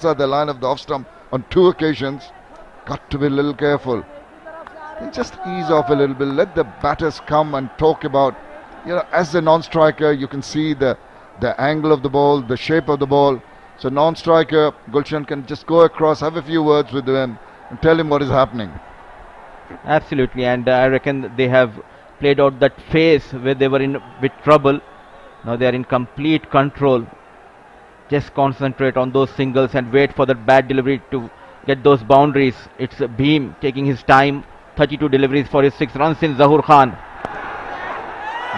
outside the line of the off stump on 2 occasions. Got to be a little careful. Just ease off a little bit. Let the batters come and talk about, as a non-striker, you can see the angle of the ball, the shape of the ball. So non-striker, Gulshan can just go across, have a few words with him and tell him what is happening. Absolutely, and I reckon they have played out that phase where they were in with trouble. Now they are in complete control. Just concentrate on those singles and wait for that bad delivery to get those boundaries. It's Bheem taking his time. 32 deliveries for his 6 runs in Zahoor Khan.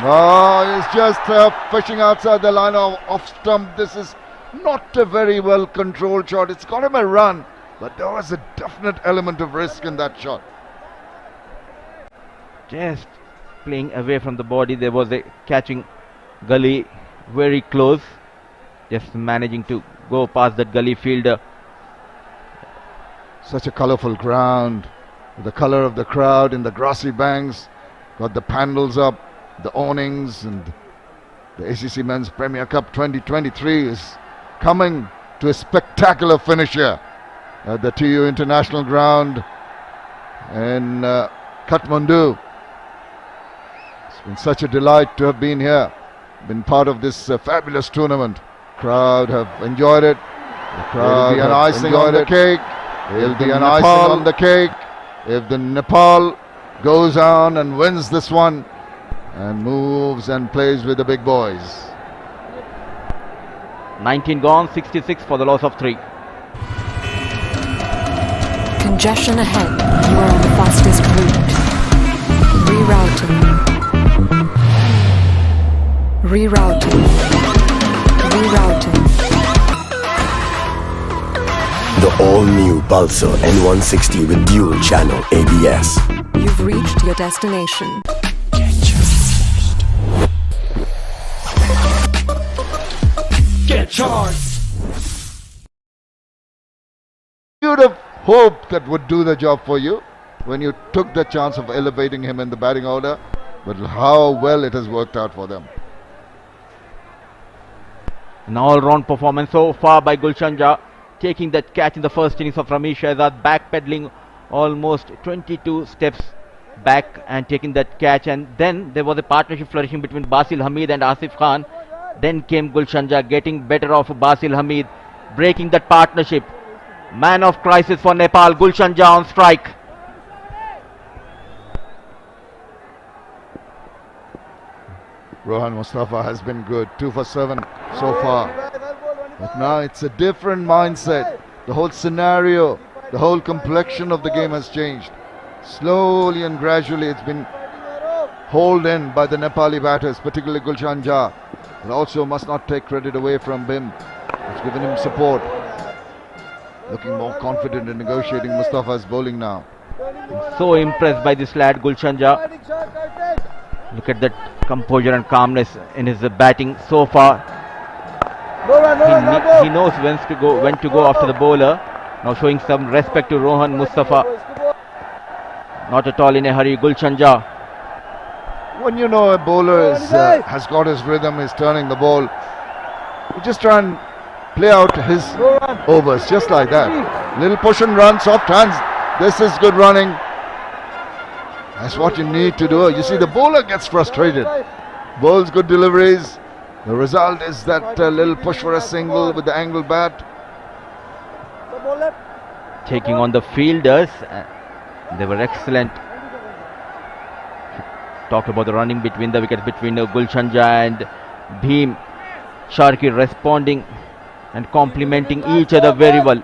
Oh, he's just fishing outside the line of off stump. This is not a very well controlled shot. It's got him a run, but there was a definite element of risk in that shot. Just playing away from the body. There was a catching gully very close. Just managing to go past that gully fielder. Such a colourful ground. The colour of the crowd in the grassy banks. Got the pandals up, the awnings, and the ACC Men's Premier Cup 2023 is coming to a spectacular finish here at the TU International Ground in Kathmandu. It's been such a delight to have been here, been part of this fabulous tournament. Crowd have enjoyed it. The crowd will be an icing on the cake. It'll be an icing on the cake if the Nepal goes on and wins this one and moves and plays with the big boys. 19 gone, 66 for the loss of 3. Congestion ahead. You are on the fastest route. Rerouting. The all-new Pulsar N160 with dual channel ABS. You've reached your destination. Get charged! You'd have hoped that would do the job for you when you took the chance of elevating him in the batting order, but how well it has worked out for them. An all-round performance so far by Gulshan Jha, taking that catch in the first innings of Ramesh Shehzad, backpedaling almost 22 steps back and taking that catch. And then there was a partnership flourishing between Basil Hamid and Asif Khan. Then came Gulshan Jha, getting better of Basil Hamid, breaking that partnership. Man of crisis for Nepal, Gulshan Jha on strike. Rohan Mustafa has been good, 2 for 7 so far. But now it's a different mindset. The whole scenario, the whole complexion of the game has changed. Slowly and gradually it's been hauled in by the Nepali batters, particularly Gulshan Jha. But also must not take credit away from Bheem. It's given him support. Looking more confident in negotiating Mustafa's bowling now. I'm so impressed by this lad Gulshan Jha. Look at that composure and calmness in his batting so far. He knows when to go after the bowler. Now showing some respect to Rohan Mustafa. Not at all in a hurry, Gulshan Jha. When you know a bowler has got his rhythm, is turning the ball, you just try and play out his overs just like that. Little push and run, soft hands. This is good running. That's what you need to do. You see, the bowler gets frustrated. Bowls good deliveries. The result is that little push for a single with the angled bat. Taking on the fielders. They were excellent. Talk about the running between the wickets between Gulshan Jha and Bheem. Sharkey responding and complementing each other very well.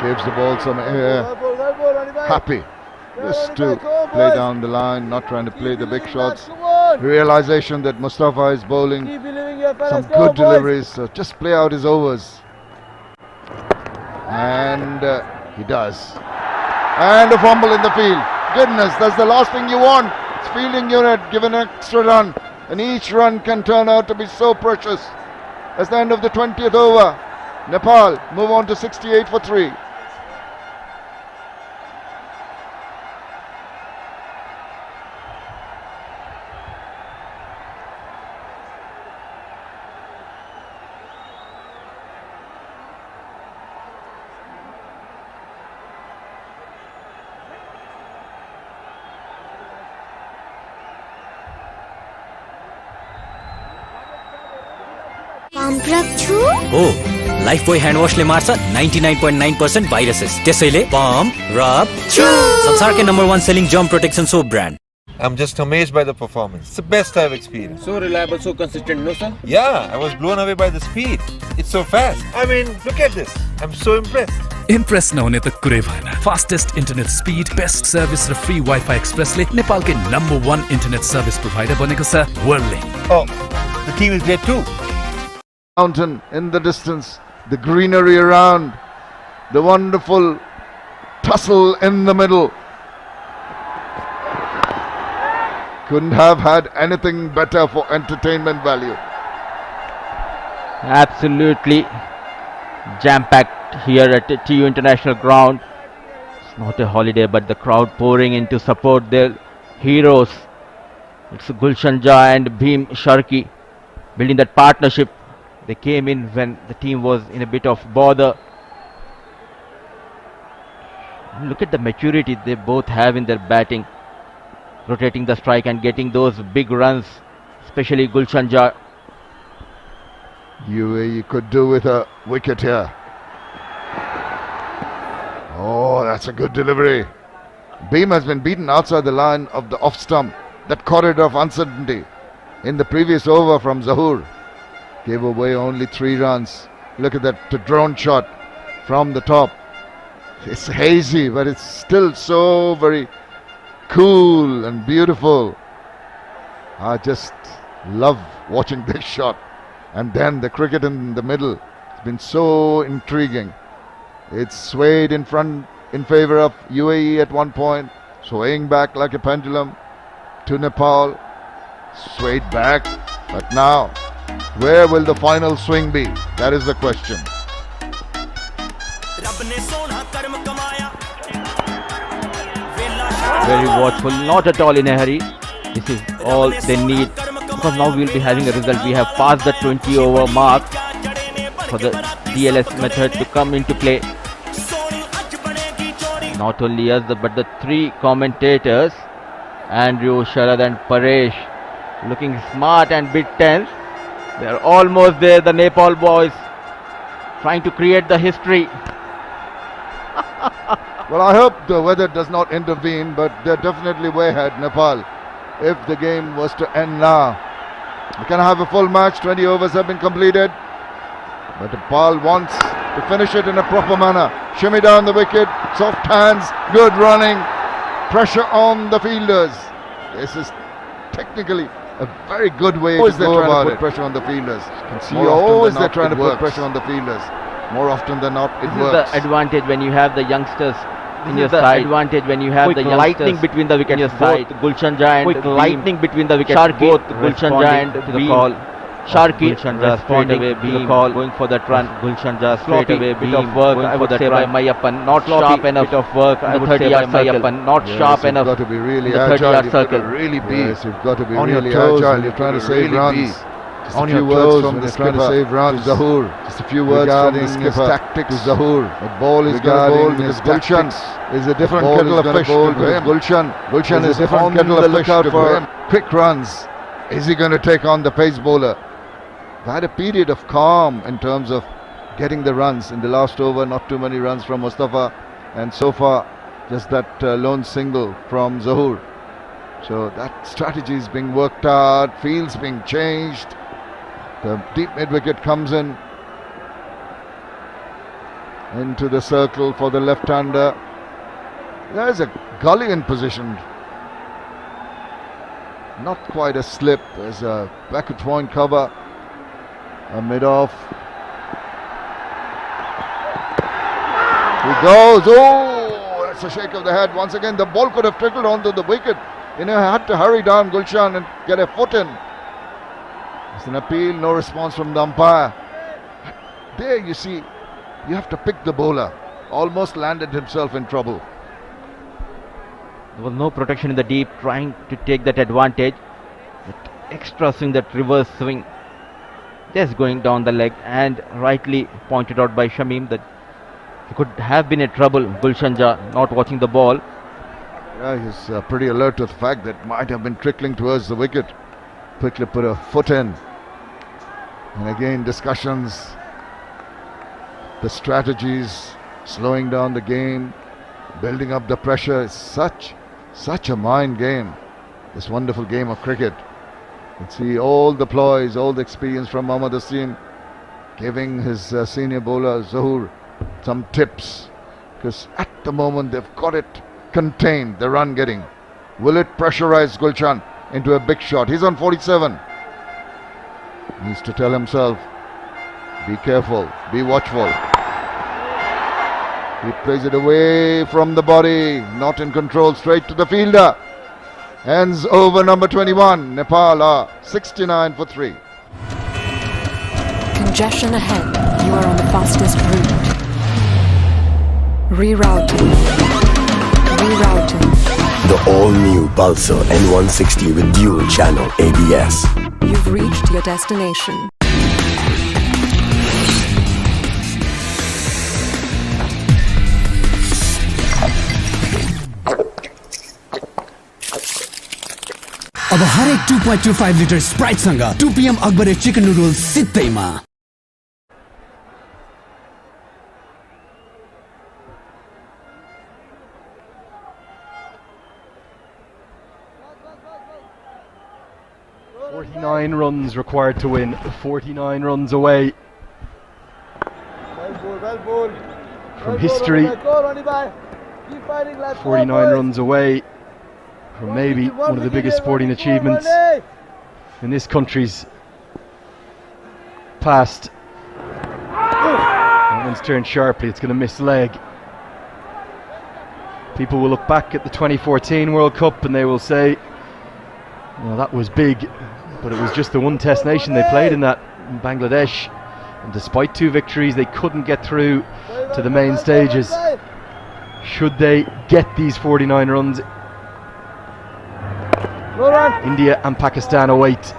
Gives the ball some air. Happy just to play down the line, not trying to play the big shots. Realization that Mustafa is bowling some good deliveries, so just play out his overs. And he does. And a fumble in the field. Goodness, that's the last thing you want. It's fielding unit given an extra run, and each run can turn out to be so precious. That's the end of the 20th over. Nepal move on to 68 for 3. हो Lifebuoy hand वाशले मार्छ 99.9% viruses त्यसैले pump rub छु संसारकै number 1 selling germ protection soap brand I'm just amazed by the performance. It's the best I've experienced. So reliable, so consistent, no sir? Yeah, I was blown away by the speed. It's so fast. I mean, look at this. I'm so impressed. Impress नहुने त कुरै भएन. Fastest internet speed, best service र free Wi-Fi Expressले नेपालकै number 1 internet service provider बनेको छ Whirlink. Oh, the team is great too. Mountain in the distance, the greenery around, the wonderful tussle in the middle. Couldn't have had anything better for entertainment value. Absolutely jam-packed here at TU International Ground. It's not a holiday, but the crowd pouring in to support their heroes. It's Gulshan Jha and Bhim Sharki building that partnership. They came in when the team was in a bit of bother. Look at the maturity they both have in their batting, rotating the strike and getting those big runs, especially Gulshan Jha. UAE could do with a wicket here. Oh, that's a good delivery. Beam has been beaten outside the line of the off stump. That corridor of uncertainty in the previous over from Zahoor gave away only 3 runs. Look at that drone shot from the top. It's hazy, but it's still so very cool and beautiful. I just love watching this shot. And then the cricket in the middle has been so intriguing. It's swayed in front in favor of UAE at one point, swaying back like a pendulum to Nepal, swayed back. But now, where will the final swing be? That is the question. Very watchful, not at all in a hurry. This is all they need, because now we'll be having a result. We have passed the 20 over mark for the DLS method to come into play. Not only us, but the 3 commentators, Andrew, Sharad and Paresh, looking smart and bit tense. They are almost there, the Nepal boys, trying to create the history. Well, I hope the weather does not intervene, but they're definitely way ahead, Nepal. If the game was to end now, we can have a full match. 20 overs have been completed, but Nepal wants to finish it in a proper manner. Shimmy down the wicket, soft hands, good running, pressure on the fielders. This is technically a very good way to go about it. Pressure on the fielders. You can see always they're trying to put pressure on the fielders. More often than not, it works. This is the advantage when you have the youngsters in your side. Advantage when you have quick the lightning between the wickets. Both Gulshan Jha and quick lightning between the wickets. Sharki, both Gulshan Jha and to the call. Sharki responding to the call, going for that run. Gulshan Jha straight away, bit of work I would say by Mayappan, not sharp enough. Bit of work I would say by Mayappan, not sharp enough. You've got to be really agile. 30-yard circle. Really be. Yes, you've got to be really agile. You're trying to save runs. Just on your words from the skipper to save runs. Zahoor. Just a few words from the skipper tactics to Zahoor. The ball is going to bowl because Gulshan is a different kettle of fish to him. Gulshan is a different kettle of fish for him. Quick runs. Is he going to take on the pace bowler? They had a period of calm in terms of getting the runs in the last over. Not too many runs from Mustafa, and so far just that lone single from Zahoor. So that strategy is being worked out. Fields being changed. The deep mid-wicket comes in into the circle for the left-hander. There's a gully in position. Not quite a slip. There's a backward point cover. A mid-off. He goes. Oh, that's a shake of the head. Once again, the ball could have trickled onto the wicket. Had to hurry down Gulshan and get a foot in. It's an appeal, no response from the umpire. There you see, you have to pick the bowler. Almost landed himself in trouble. There was no protection in the deep, trying to take that advantage. That extra swing, that reverse swing, just going down the leg, and rightly pointed out by Shamim that he could have been in trouble. Gulshan Jha not watching the ball. Yeah, he's pretty alert to the fact that might have been trickling towards the wicket. Quickly put a foot in. And again, discussions, the strategies, slowing down the game, building up the pressure. It's such a mind game, this wonderful game of cricket. You can see all the ploys, all the experience from Mohammad Hussain, giving his senior bowler Zohur some tips, because at the moment they've got it contained, the run getting. Will it pressurize Gulshan into a big shot? He's on 47. Needs to tell himself, be careful, be watchful. He plays it away from the body, not in control, straight to the fielder. Ends over number 21. Nepal are 69 for 3. Congestion ahead. You are on the fastest route. Rerouting. Rerouting. The all-new Pulsar N160 with dual channel ABS. You've reached your destination. अब हरेक 2.25 litre Sprite सँग 2 PM अकबरे chicken noodles सित्तैमा। .49 runs required to win, 49 runs away from history, 49 runs away from maybe one of the biggest sporting achievements in this country's past. That one's turned sharply, it's going to miss leg. People will look back at the 2014 World Cup and they will say, well, that was big, but it was just the one test nation they played in that, in Bangladesh, and despite 2 victories they couldn't get through to the main stages. Should they get these 49 runs, India and Pakistan await.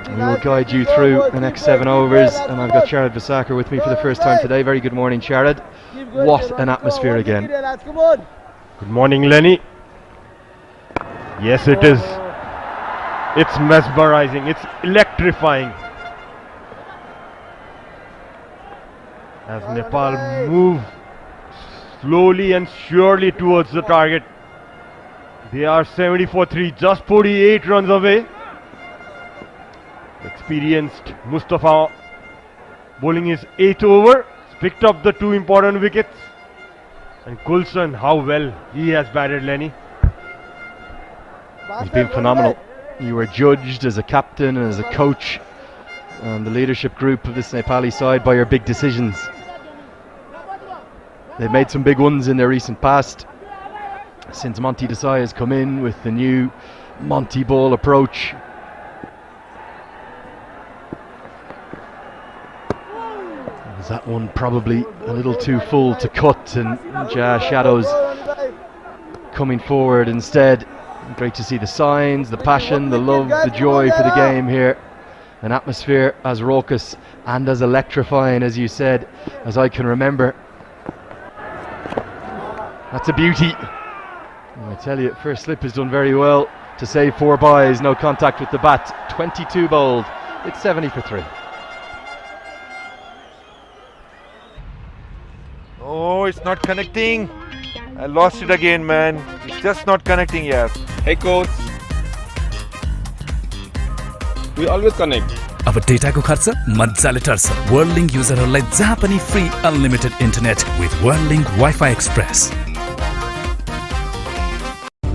We will guide you through the next 7 overs, and I've got Sharad Vasakar with me for the first time today. Very good morning, Sharad. What an atmosphere again. Good morning, Lenny. Yes, it is. It's mesmerizing, it's electrifying. As Nepal move slowly and surely towards the target. They are 74-3, just 48 runs away. Experienced Mustafa bowling his 8th over, picked up the 2 important wickets. And Gulshan, how well he has batted, Lenny. He's been phenomenal. You were judged as a captain and as a coach and the leadership group of this Nepali side by your big decisions. They've made some big ones in their recent past. Since Monty Desai has come in with the new Monty ball approach. Was that one probably a little too full to cut, and Shadows coming forward instead. Great to see the signs, the passion, the love, the joy for the game here. An atmosphere as raucous and as electrifying as you said, as I can remember. That's a beauty. I tell you, first slip has done very well to save 4 byes, no contact with the bat. 22 bowled, it's 70 for 3. Oh, it's not connecting. I lost it again, man. It's just not connecting, yes. Hey coach. We always connect. अब data को खर्च मजाले टर्छ Worldlink युजरहरूलाई जहाँ पनि free unlimited internet with Worldlink wifi express.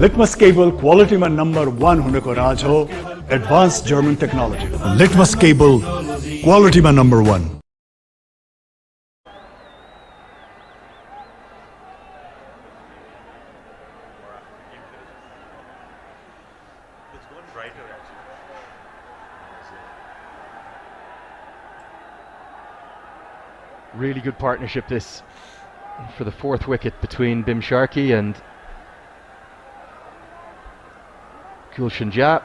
Litmus cable क्वालिटीमा number 1 हुनको राज हो advance German technology. Litmus cable क्वालिटीमा number 1. Really good partnership this for the 4th wicket between Bim Sharkey and Gulshan Jha.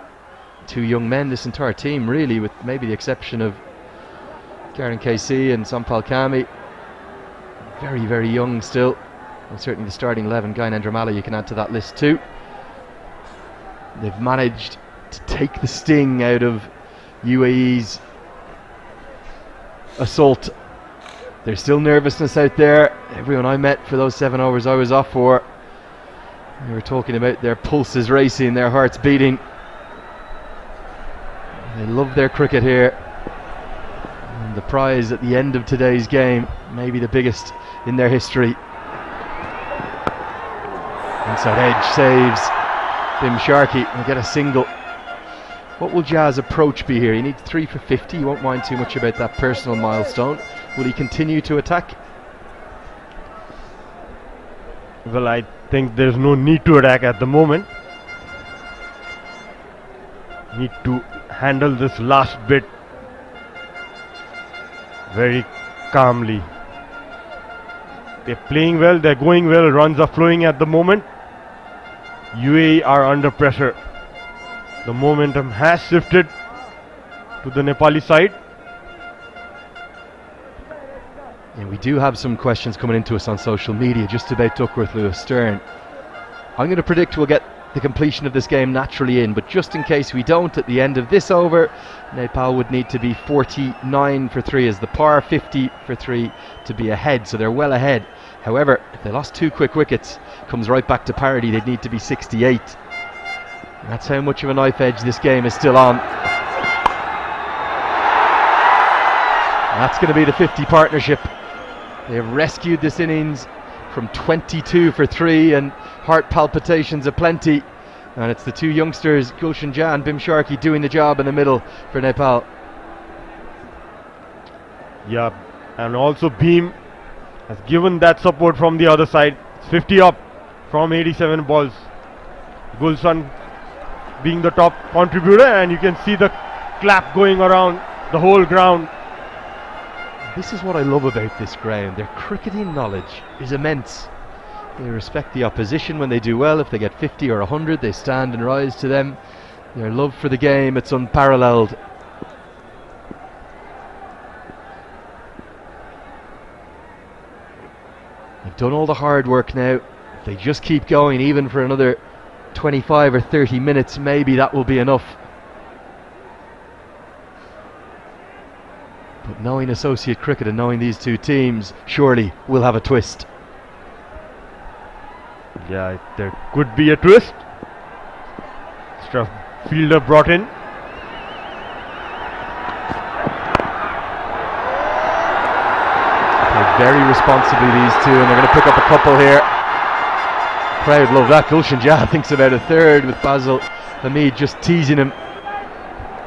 2 young men, this entire team really, with maybe the exception of Karen KC and Sampal Kami. Very, very young still. And certainly the starting 11, Guy Nandramala, you can add to that list too. They've managed to take the sting out of UAE's assault. There's still nervousness out there. Everyone I met for those 7 hours I was off for, they were talking about their pulses racing, their hearts beating. They love their cricket here. And the prize at the end of today's game, maybe the biggest in their history. Inside edge saves. Bim Sharkey will get a single. What will Jaz's approach be here? He needs 3 for 50. He won't mind too much about that personal milestone. Will he continue to attack? Well, I think there's no need to attack at the moment. Need to handle this last bit very calmly. They're playing well, they're going well, runs are flowing at the moment. UAE are under pressure. The momentum has shifted to the Nepali side. And we do have some questions coming into us on social media just about Duckworth Lewis Stern. I'm going to predict we'll get the completion of this game naturally in, but just in case we don't, at the end of this over, Nepal would need to be 49 for 3 as the par, 50 for 3 to be ahead, so they're well ahead. However, if they lost 2 quick wickets, comes right back to parity, they'd need to be 68. That's how much of a knife edge this game is still on. That's going to be the 50 partnership. They have rescued this innings from 22 for 3 and heart palpitations aplenty, and it's the 2 youngsters, Gulshan Jha and Bim Sharkey, doing the job in the middle for Nepal. Yeah, and also Bhim has given that support from the other side. It's 50 up from 87 balls. Gulshan being the top contributor, and you can see the clap going around the whole ground. This is what I love about this ground. Their cricketing knowledge is immense. They respect the opposition when they do well. If they get 50 or 100, they stand and rise to them. Their love for the game, it's unparalleled. They've done all the hard work now. If they just keep going, even for another 25 or 30 minutes, maybe that will be enough. But knowing associate cricket and knowing these 2 teams, surely we'll have a twist. Yeah, there could be a twist. Extra fielder brought in. They're very responsibly, these 2, and they're going to pick up a couple here. Crowd love that. Gulshan Jha thinks about a third with Basil Hamid just teasing him.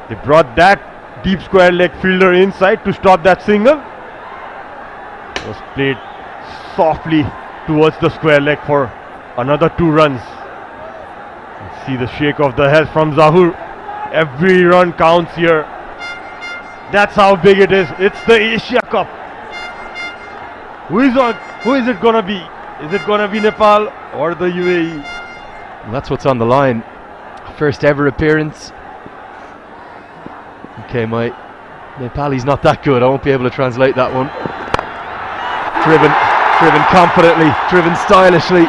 They brought that deep square leg fielder inside to stop that single. It was played softly towards the square leg for another 2 runs. You see the shake of the head from Zahur. Every run counts here. That's how big it is. It's the Asia Cup. Who is it gonna be? Is it gonna be Nepal or the UAE? And that's what's on the line. First ever appearance. Okay, my Nepali's not that good. I won't be able to translate that one. Driven confidently, driven stylishly.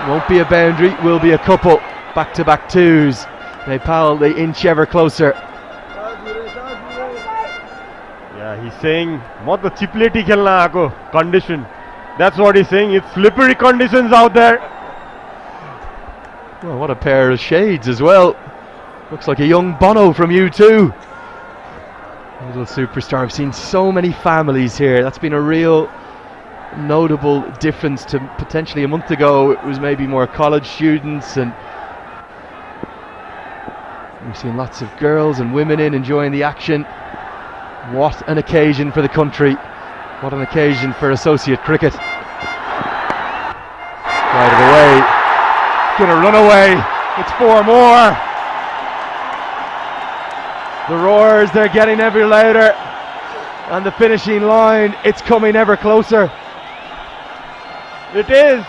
Won't be a boundary, will be a couple. Back-to-back 2s. Nepal, they inch ever closer. Yeah, he's saying, "What the chipleti khelna aako condition." That's what he's saying. It's slippery conditions out there. Well, what a pair of shades as well. Looks like a young Bono from U2. Little superstar. I've seen so many families here. That's been a real notable difference to potentially a month ago. It was maybe more college students, and we've seen lots of girls and women enjoying the action. What an occasion for the country. What an occasion for associate cricket. Right of the way. Gonna run away. It's 4 more. The roars, they're getting ever louder. And the finishing line, it's coming ever closer. It is.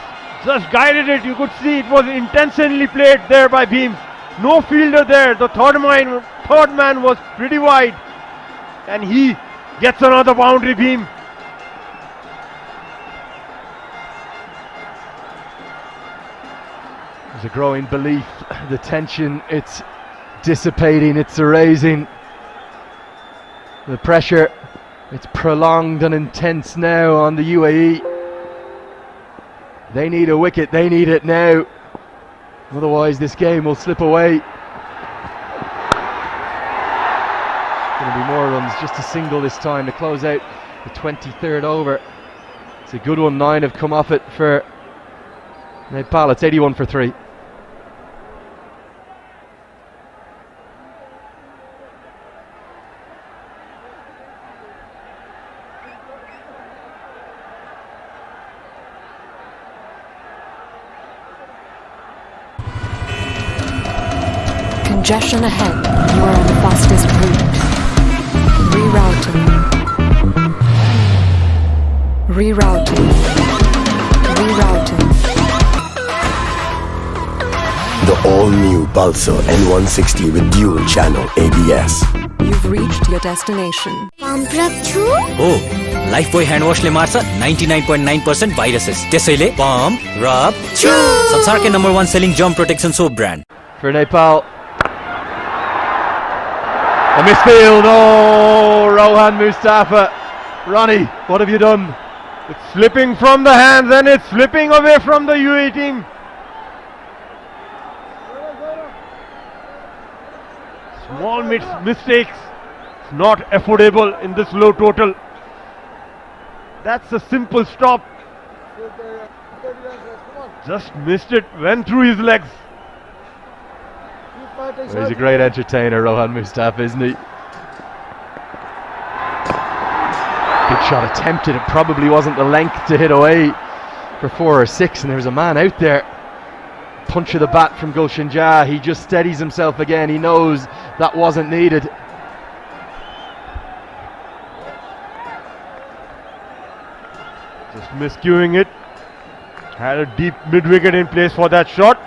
Just guided it. You could see it was intentionally played there by Bhim. No fielder there. The third man was pretty wide. And he gets another boundary, Bhim. There's a growing belief. The tension, it's dissipating, it's erasing. The pressure It's prolonged and intense now on the UAE. They need a wicket, they need it now. Otherwise this game will slip away. Going to be more runs, just a single this time to close out the 23rd over. It's a good one, 9 have come off it for Nepal. It's 81 for 3. Congestion ahead. You are on the fastest route. Rerouting. Rerouting. Rerouting. The all-new Pulsar N160 with dual channel ABS. You've reached your destination. Oh, Lifebuoy hand wash ले मार्छ 99.9% viruses. त्यसैले pump, rub, chew. संसारकै number 1 selling germ protection soap brand. For Nepal. A misfield, oh, Rohan Mustafa. Ronnie, what have you done? It's slipping from the hands and it's slipping away from the UAE team. Small mistakes, it's not affordable in this low total. That's a simple stop. Just missed it, went through his legs. Well, he's a great entertainer, Rohan Mustafa, isn't he? Big shot attempted, it probably wasn't the length to hit away for 4 or 6, and there's a man out there. Punch of the bat from Gulshan Jah, he just steadies himself again, he knows that wasn't needed. Just miscuing it. Had a deep mid-wicket in place for that shot.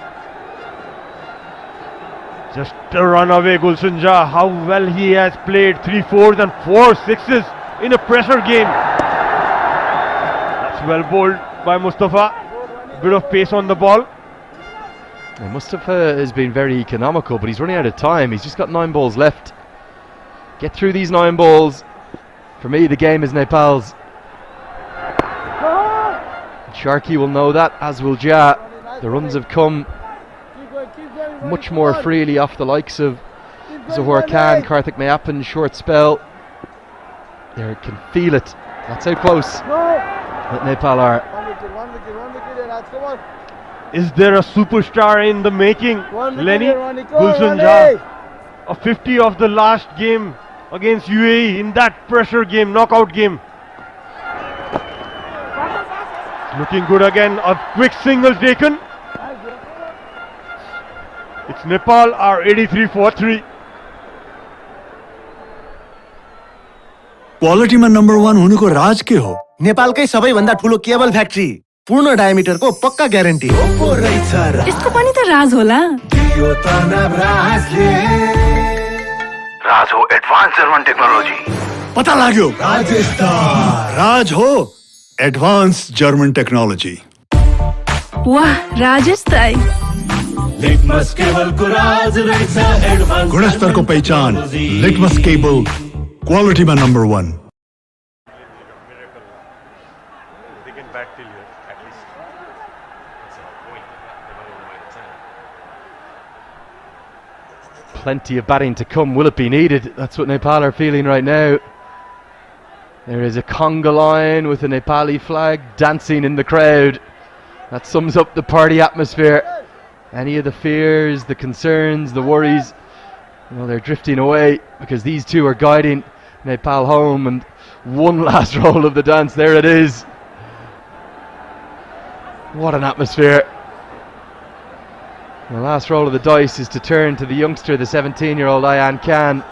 Just a run away, Gulshan Jah. How well he has played. 3 4s and 4 6s in a pressure game. That's well bowled by Mustafa. Bit of pace on the ball. Well, Mustafa has been very economical, but he's running out of time. He's just got 9 balls left. Get through these 9 balls. For me, the game is Nepal's. Sharkey will know that, as will Jah. The runs have come much more freely off the likes of Zohar Khan, Karthik Mayappan, short spell. They can feel it. That's how close that Nepal are. Is there a superstar in the making? Lenny Gulshan Jah, a 50 of the last game against UAE in that pressure game, knockout game. Looking good again, a quick single taken. It's Nepal are 83 for 3. Quality में number 1 हुनुको राज के हो नेपालकै सबैभन्दा ठुलो cable factory पूर्ण डायमिटरको पक्का guarantee यसको पनि त राज होला राज हो एडभान्स जर्मन टेक्नोलोजी पता लाग्यो राज हो एडभान्स जर्मन टेक्नोलोजी वाह राजेश दाइ लिटमस केबल को राज रहेछ एडभान्स गुणस्तर को पहचान लिटमस केबल क्वालिटी में number 1 Plenty of batting to come. Will it be needed? That's what Nepal are feeling right now. There is a conga line with a Nepali flag dancing in the crowd. That sums up the party atmosphere. Any of the fears, the concerns, the worries, well, they're drifting away because these two are guiding Nepal home. And one last roll of the dance, there it is. What an atmosphere. The last roll of the dice is to turn to the youngster, the 17-year-old Ayan Khan.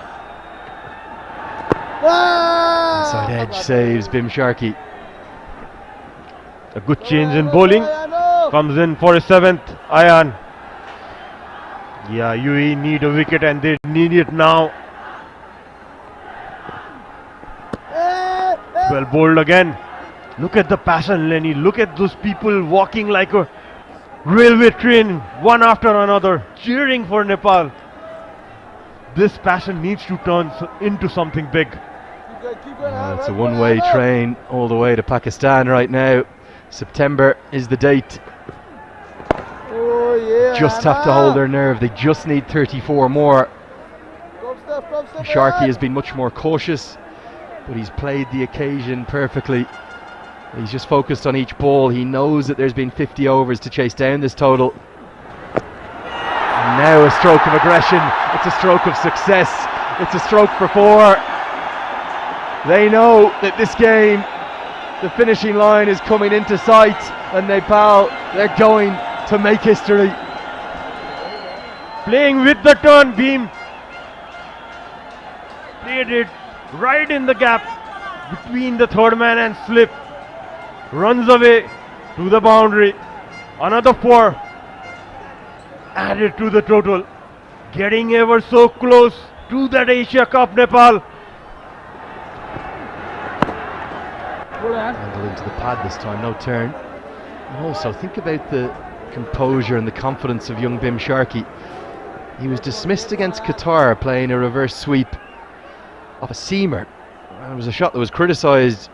Inside edge saves Bim Sharkey. A good change in bowling. Comes in for a 7th, Ayan. Yeah, UAE need a wicket and they need it now. Well bowled again. Look at the passion, Lenny. Look at those people walking like a railway train, one after another, cheering for Nepal. This passion needs to turn into something big. It's a one-way train all the way to Pakistan right now. September is the date. Just have to hold their nerve. They just need 34 more. Sharkey has been much more cautious, but he's played the occasion perfectly. He's just focused on each ball. He knows that there's been 50 overs to chase down this total. And now a stroke of aggression. It's a stroke of success. It's a stroke for 4. They know that this game, the finishing line is coming into sight, and Nepal, they're going to make history. Playing with the turn beam. Played it right in the gap between the third man and slip. Runs away to the boundary. Another 4 added to the total. Getting ever so close to that Asia Cup, Nepal. Handle into the pad this time, no turn. And also think about the composure and the confidence of young Bim Sharkey. He was dismissed against Qatar playing a reverse sweep of a seamer. And it was a shot that was criticised.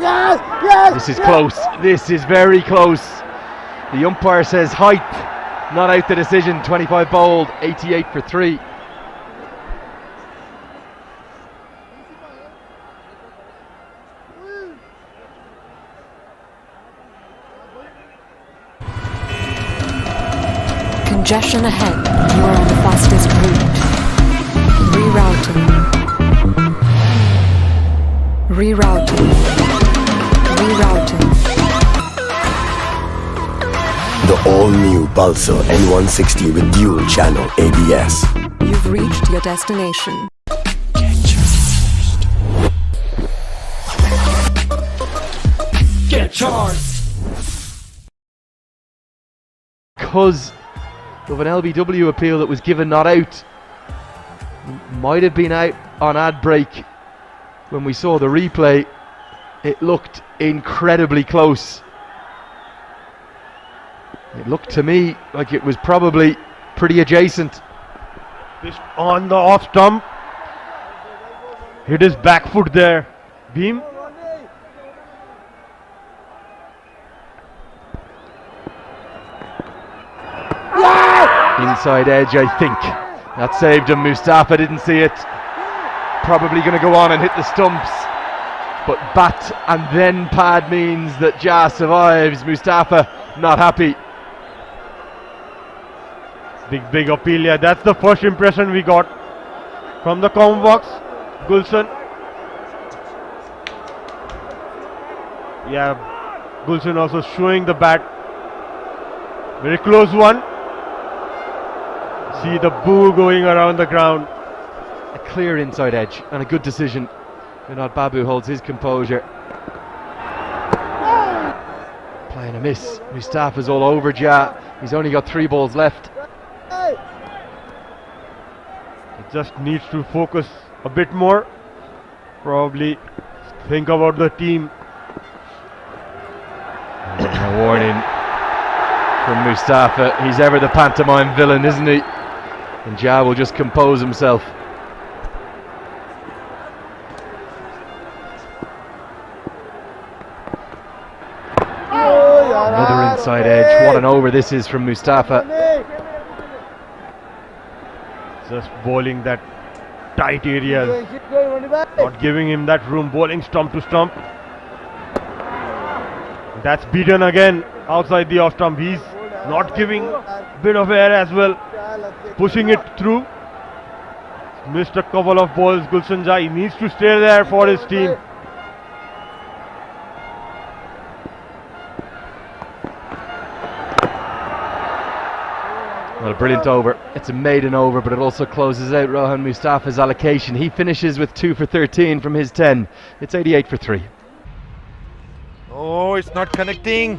Yes, yes, this is close. This is very close. The umpire says height, not out the decision. 25 bowled, 88 for 3. Congestion ahead. You are on the fastest route. Rerouting. Rerouting. Rerouting. The all-new Pulsar N160 with dual channel ABS. You've reached your destination. Get charged. Because of an LBW appeal that was given not out, might have been out on ad break. When we saw the replay, it looked incredibly close. It looked to me like it was probably pretty adjacent. This on the off stump. Hit his back foot there. Beam. Inside edge, I think. That saved him. Mustafa didn't see it. Probably going to go on and hit the stumps. But bat and then pad means that Jah survives. Mustafa not happy. Big appeal, yeah. That's the first impression we got from the comment box. Gulshan. Yeah, Gulshan also showing the bat. Very close one. See the boo going around the ground. A clear inside edge and a good decision. Vinod Babu holds his composure. Playing a miss. Mustafa's all over Jah. He's only got 3 balls left. It just needs to focus a bit more. Probably think about the team. A warning from Mustafa. He's ever the pantomime villain, isn't he? And Jah will just compose himself. Another inside edge. What an over this is from Mustafa. Just bowling that tight areas. Not giving him that room. Bowling stump to stump. That's beaten again outside the off stump. He's not giving a bit of air as well. Pushing it through. Missed a couple of balls. Gulshan Jah, he needs to stay there for his team. Well, a brilliant over. It's a maiden over, but it also closes out Rohan Mustafa's allocation. He finishes with 2 for 13 from his 10. It's 88 for 3. Oh, it's not connecting.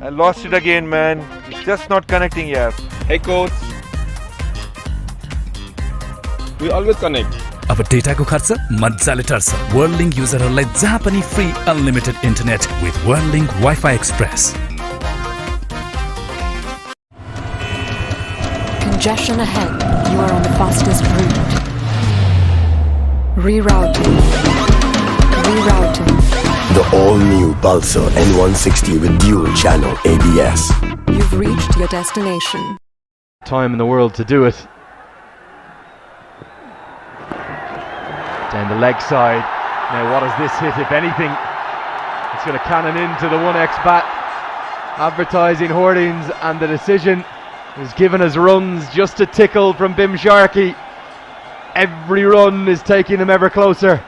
I lost it again, man. It's just not connecting, yeah. Hey coach. We always connect. अब डेटाको खर्च मज्जाले टर्छ Worldlink युजरहरूलाई जहाँ पनि free unlimited internet with Worldlink wifi express. Congestion ahead. You are on the fastest route. Rerouting. Rerouting. The all-new Pulsar N160 with dual channel ABS. You've reached your destination. Time in the world to do it. Down the leg side. Now what does this hit, if anything? It's going to cannon into the 1x bat. Advertising hoardings, and the decision is given as runs, just a tickle from Bim Sharkey. Every run is taking them ever closer.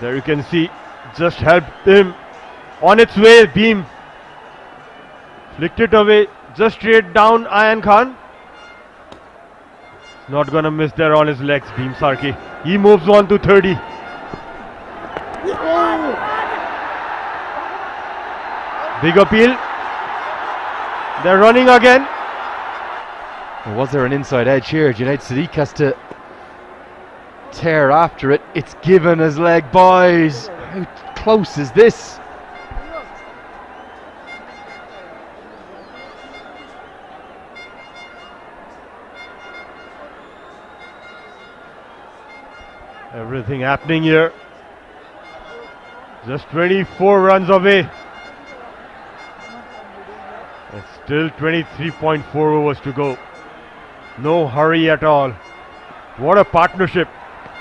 There you can see, just helped him on its way. Beam flicked it away, just straight down Ayan Khan. Not gonna miss there on his legs, Beam Sharkey. He moves on to 30. Big appeal. They're running again. Well, was there an inside edge here? Junaid Sadiq has to tear after it. It's given as leg buys. How close is this? Everything happening here. Just 24 runs away. It's still 23.4 overs to go. No hurry at all. What a partnership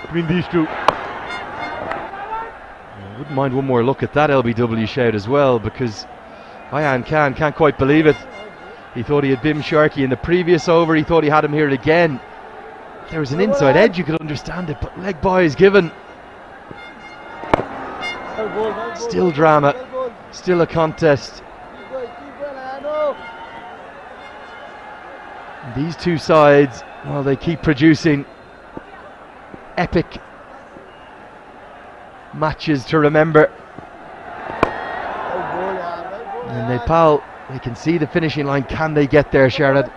between these two. I wouldn't mind one more look at that LBW shout as well, because Ayan Khan can't quite believe it. He thought he had Bim Sharkey in the previous over. He thought he had him here again. If there was an inside edge, you could understand it, but leg by is given. Still drama, still a contest. These two sides, well, they keep producing epic matches to remember. In Nepal, they can see the finishing line. Can they get there, Sharad?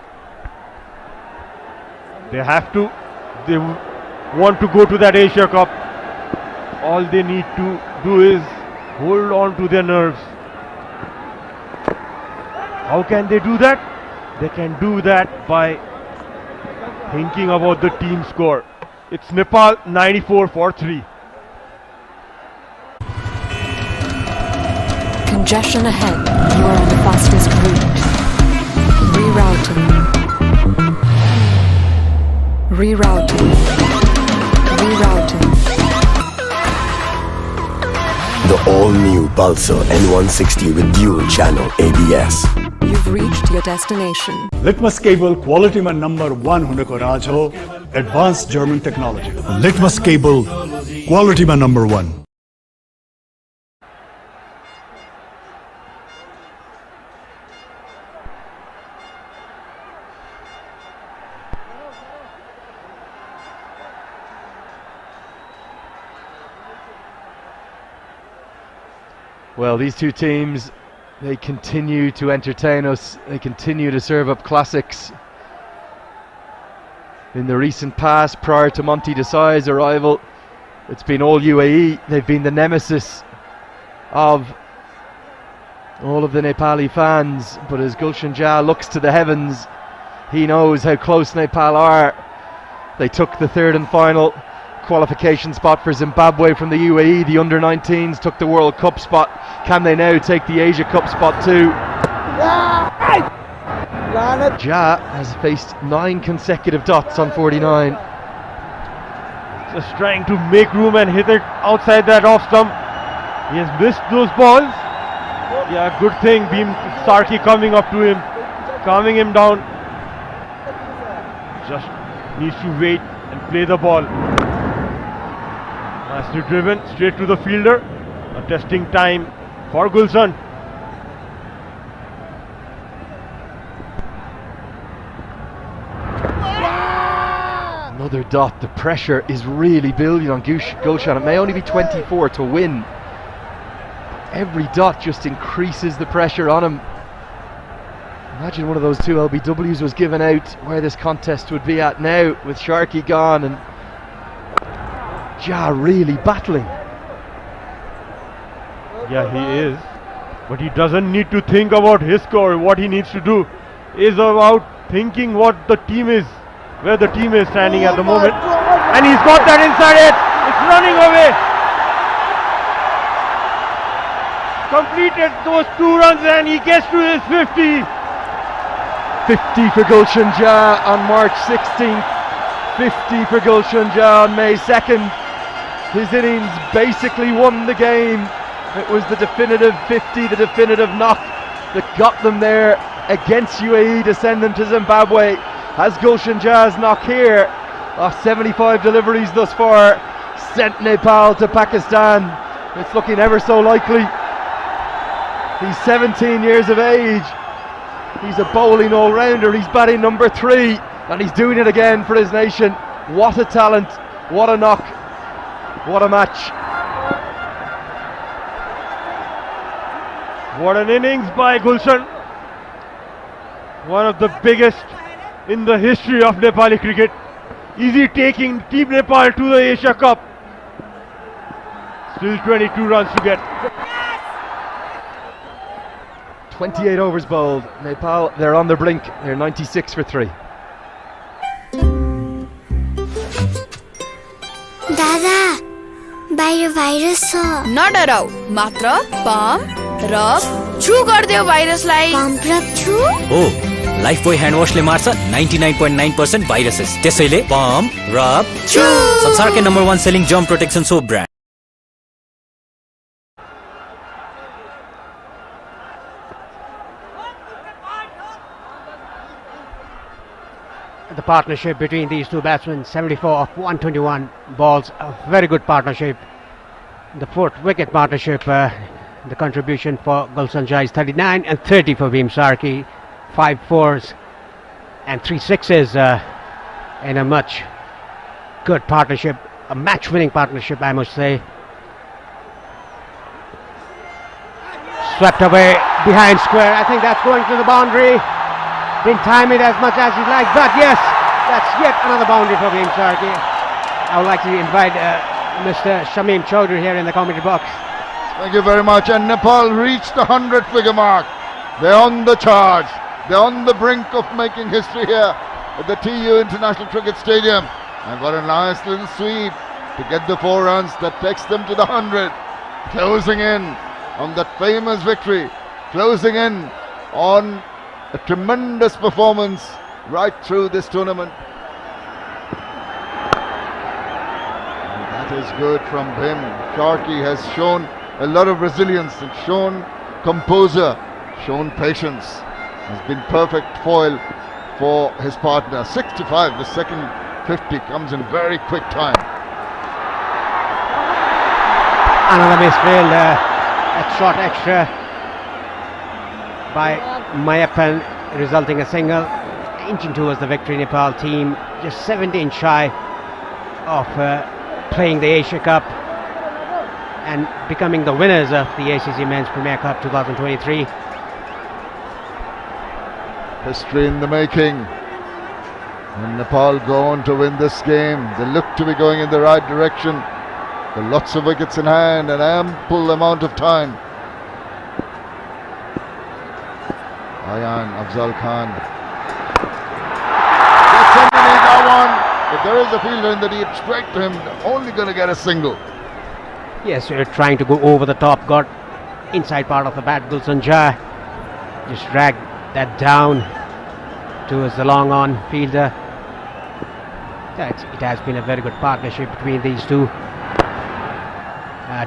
They have to. They want to go to that Asia Cup. All they need to do is hold on to their nerves. How can they do that? They can do that by thinking about the team score. It's Nepal 94 for 3. Congestion ahead. You are on the fastest route. Rerouting. Rerouting. Rerouting. The all-new Pulsar N160 with dual channel ABS. You've reached your destination. Litmus cable quality में number 1 होने को राज हो advanced German technology. Litmus cable quality में number 1. Well, these two teams, they continue to entertain us. They continue to serve up classics. In the recent past, prior to Monty Desai's arrival, it's been all UAE. They've been the nemesis of all of the Nepali fans. But as Gulshan Jha looks to the heavens, he knows how close Nepal are. They took the third and final qualification spot for Zimbabwe from the UAE. The under-19s took the World Cup spot. Can they now take the Asia Cup spot too? Jha has faced 9 consecutive dots on 49. Just trying to make room and hit it outside that off stump. He has missed those balls. Yeah, good thing. Bim Sharkey coming up to him, calming him down. Just needs to wait and play the ball. Nicely driven straight to the fielder. A testing time for Gulshan. Another dot. The pressure is really building on Gulshan. It may only be 24 to win. Every dot just increases the pressure on him. Imagine one of those two LBWs was given out, where this contest would be at now, with Sharkey gone and Jha really battling. Yeah, he is. But he doesn't need to think about his score. What he needs to do is about thinking what the team is, where the team is standing at the moment. And he's got that inside it. It's running away. Completed those 2 runs and he gets to his 50. 50 for Gulshan Jah on March 16th. 50 for Gulshan Jah on May 2nd. His innings basically won the game. It was the definitive 50, the definitive knock that got them there against UAE to send them to Zimbabwe. Has Gulshan Jah's knock here, 75 deliveries thus far, sent Nepal to Pakistan. It's looking ever so likely. He's 17 years of age. He's a bowling all-rounder. He's batting number 3 and he's doing it again for his nation. What a talent, what a knock, what a match. What an innings by Gulshan. One of the biggest in the history of Nepali cricket. Easy taking Team Nepal to the Asia Cup. Still 22 runs to get. 28 overs bowled. Nepal, they're on the brink. They're 96 for 3. दादा बाहिर virus छ नडराउ मात्र pump rub छु गर्दियो भाइरसलाई pump rub छु हो Lifebuoy hand वाशले मार्छ 99.9% viruses त्यसैले पम्प रब छु संसारकै number 1 selling germ protection soap brand The partnership between these two batsmen, 74 of 121 balls, a very good partnership. The 4th wicket partnership, the contribution for Gulshan Jah is 39 and 30 for Bhim Sarki, 5 fours and 3 sixes in a much good partnership, a match-winning partnership, I must say. Swept away behind square. I think that's going to the boundary. Didn't time it as much as he'd like, but yes, that's yet another boundary for Bhim Sarki. I would like to invite Mr. Shamim Chaudhry here in the commentary box. Thank you very much. And Nepal reached the 100-figure mark. They're on the charge. They're on the brink of making history here at the TU International Cricket Stadium. And got a nice little sweep to get the 4 runs that takes them to the 100. Closing in on that famous victory. Closing in on a tremendous performance right through this tournament. And that is good from him. Sharky has shown a lot of resilience and shown composure, shown patience. Has been perfect foil for his partner. 65, the second 50 comes in very quick time. Another misfield, a shot extra by Mayappan, resulting a single, inching towards the victory. Nepal team just 17 shy of playing the Asia Cup and becoming the winners of the ACC Men's Premier Cup 2023. History in the making. And Nepal go on to win this game. They look to be going in the right direction. There are lots of wickets in hand and ample amount of time. Ayan Afzal Khan gets underneath that one, but there is a fielder in the deep, straight to him, only going to get a single. Yes, you're trying to go over the top, got inside part of the bat. Gulshan Jah just dragged that down towards the long on fielder. It has been a very good partnership between these two.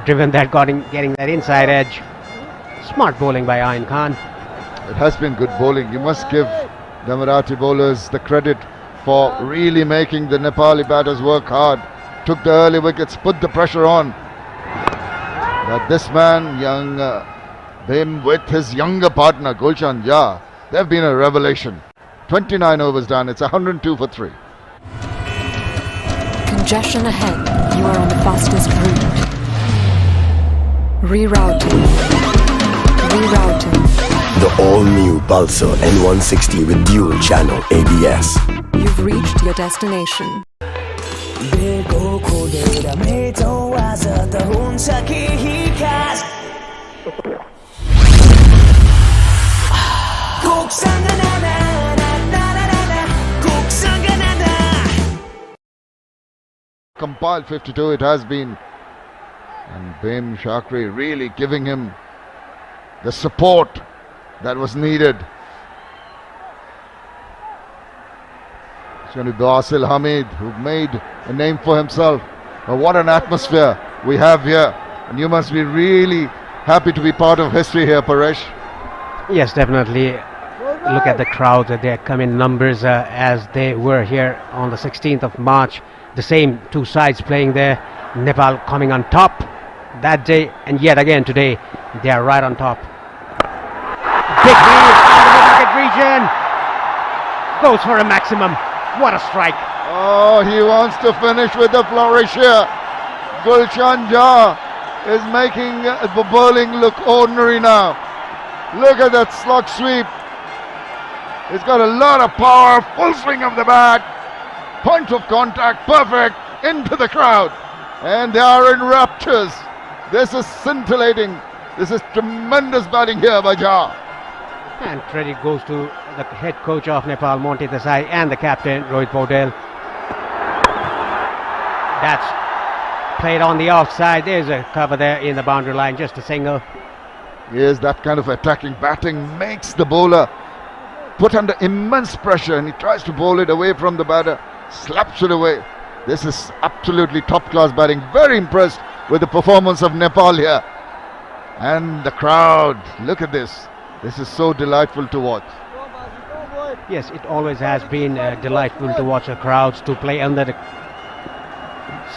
Driven that, getting that inside edge. Smart bowling by Ayan Khan. It has been good bowling. You must give the Marathi bowlers the credit for really making the Nepali batters work hard. Took the early wickets, put the pressure on. But this man, young Bhim, with his younger partner Gulshan Jah, they've been a revelation. 29 overs done. It's 102 for 3. Congestion ahead. You are on the fastest route. Rerouting. Rerouting. The all-new Pulsar N160 with dual channel ABS. You've reached your destination. compiled 52 it has been. And Bhim Shakri really giving him the support that was needed. It's going to be Basil Hamid, who made a name for himself. But what an atmosphere we have here. And you must be really happy to be part of history here, Paresh. Yes, definitely. Look at the crowd. They come in numbers as they were here on the 16th of March. The same two sides playing there. Nepal coming on top that day, and yet again today they are right on top. Big lead out of the target region. Goes for a maximum. What a strike. Oh, he wants to finish with a flourish here. Gulshan Jha is making the bowling look ordinary now. Look at that slug sweep. He's got a lot of power, full swing of the bat. Point of contact, perfect, into the crowd. And they are in raptures. This is scintillating. This is tremendous batting here by Jha. And credit goes to the head coach of Nepal, Monty Desai, and the captain, Rohit Paudel. That's played on the offside. There's a cover there in the boundary line, just a single. Yes, that kind of attacking batting makes the bowler put under immense pressure, and he tries to bowl it away from the batter, slaps it away. This is absolutely top-class batting. Very impressed with the performance of Nepal here. And the crowd, look at this. This is so delightful to watch. Yes, it always has been delightful to watch the crowds, to play under the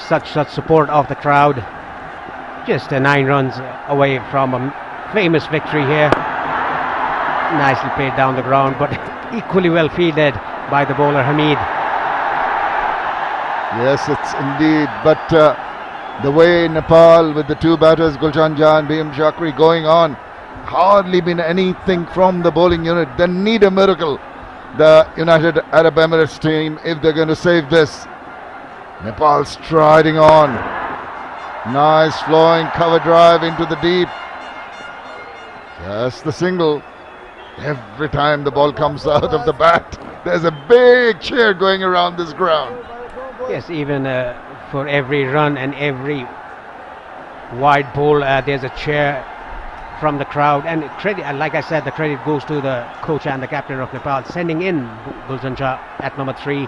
such support of the crowd. Just 9 runs away from a famous victory here. Nicely played down the ground, but equally well fielded by the bowler Hamid. Yes, it's indeed. But the way Nepal with the two batters, Gulshan Jha and Bhim Shakri, going on, hardly been anything from the bowling unit. They need a miracle, the United Arab Emirates team, if they're going to save this. Nepal striding on. Nice flowing cover drive into the deep. Just the single. Every time the ball comes out of the bat, there's a big cheer going around this ground. Yes, even for every run and every wide ball, there's a cheer from the crowd. And credit, like I said, the credit goes to the coach and the captain of Nepal, sending in Gulshan Jha at number 3,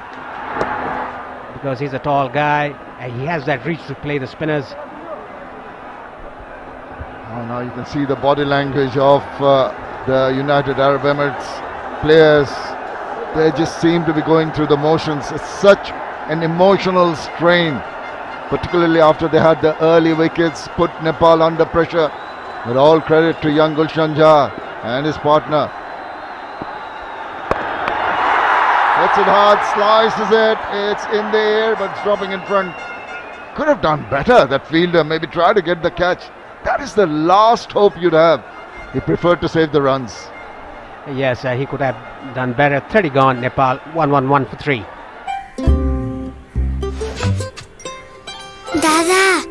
because he's a tall guy and he has that reach to play the spinners. Oh, now you can see the body language of the United Arab Emirates players. They just seem to be going through the motions. It's such an emotional strain, particularly after they had the early wickets, put Nepal under pressure. With all credit to young Gulshan Jha and his partner. Hits it hard, slices it. It's in the air, but it's dropping in front. Could have done better, that fielder. Maybe try to get the catch. That is the last hope you'd have. He preferred to save the runs. Yes, he could have done better. 30 gone, Nepal, 1-1-1 for 3. Dada,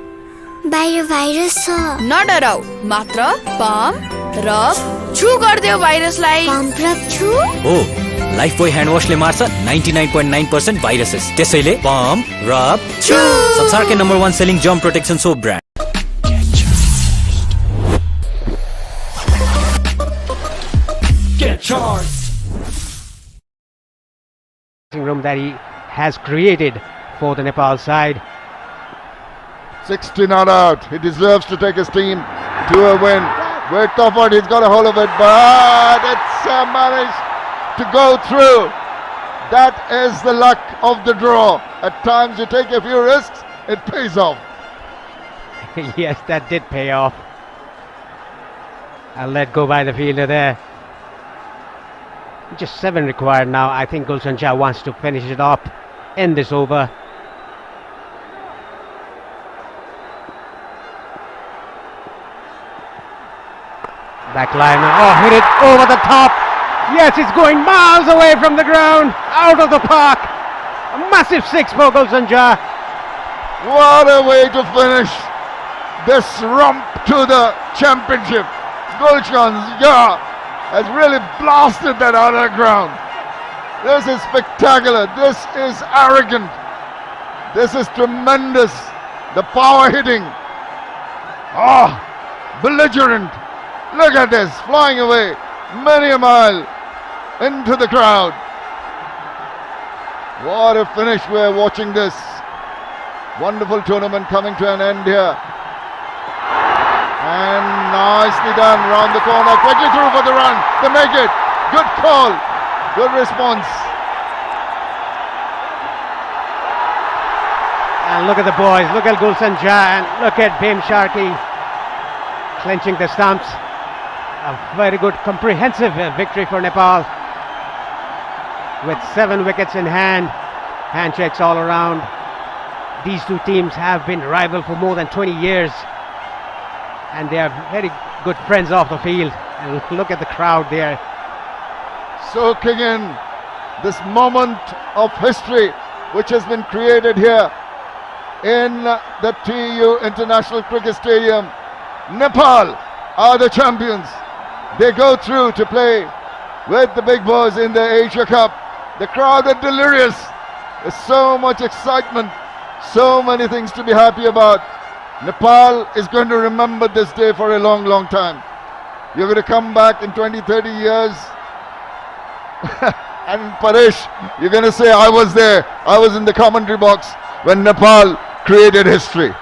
बाहिर virus छ नडराउ मात्र pump rub छु गर्दियो भाइरसलाई pump rub छु हो Lifebuoy hand वाशले मार्छ 99.9% viruses त्यसैले pump rub छु संसारकै number 1 selling germ protection soap brand Get charged. Room that he has created for the Nepal side. 60 not out. He deserves to take his team to a win. With Tofford, he's got a hold of it, but it's managed to go through. That is the luck of the draw. At times you take a few risks, it pays off. Yes, that did pay off. I'll let go by the fielder there. Just 7 required now. I think Gulshan Jha wants to finish it up, end this over. Backliner, oh, hit it over the top. Yes, it's going miles away from the ground, out of the park. A massive 6 for Gulshan Jha. What a way to finish this romp to the championship. Gulshan Jha has really blasted that out of the ground. This is spectacular. This is arrogant. This is tremendous. The power hitting. Ah, belligerent. Look at this, flying away many a mile into the crowd. What a finish. We're watching this wonderful tournament coming to an end here. And nicely done round the corner, quickly through for the run. They make it. Good call. Good response. And look at the boys. Look at Gulshan Jha and look at Bhim Sharkey clenching the stumps. A very good comprehensive victory for Nepal with 7 wickets in hand. Handshakes all around. These two teams have been rival for more than 20 years and they are very good friends off the field. And look at the crowd there. Soaking in this moment of history which has been created here in the TU International Cricket Stadium. Nepal are the champions. They go through to play with the big boys in the Asia Cup. The crowd are delirious. There's so much excitement, so many things to be happy about. Nepal is going to remember this day for a long, long time. You're going to come back in 20, 30 years and Paresh, you're going to say, I was there, I was in the commentary box when Nepal created history.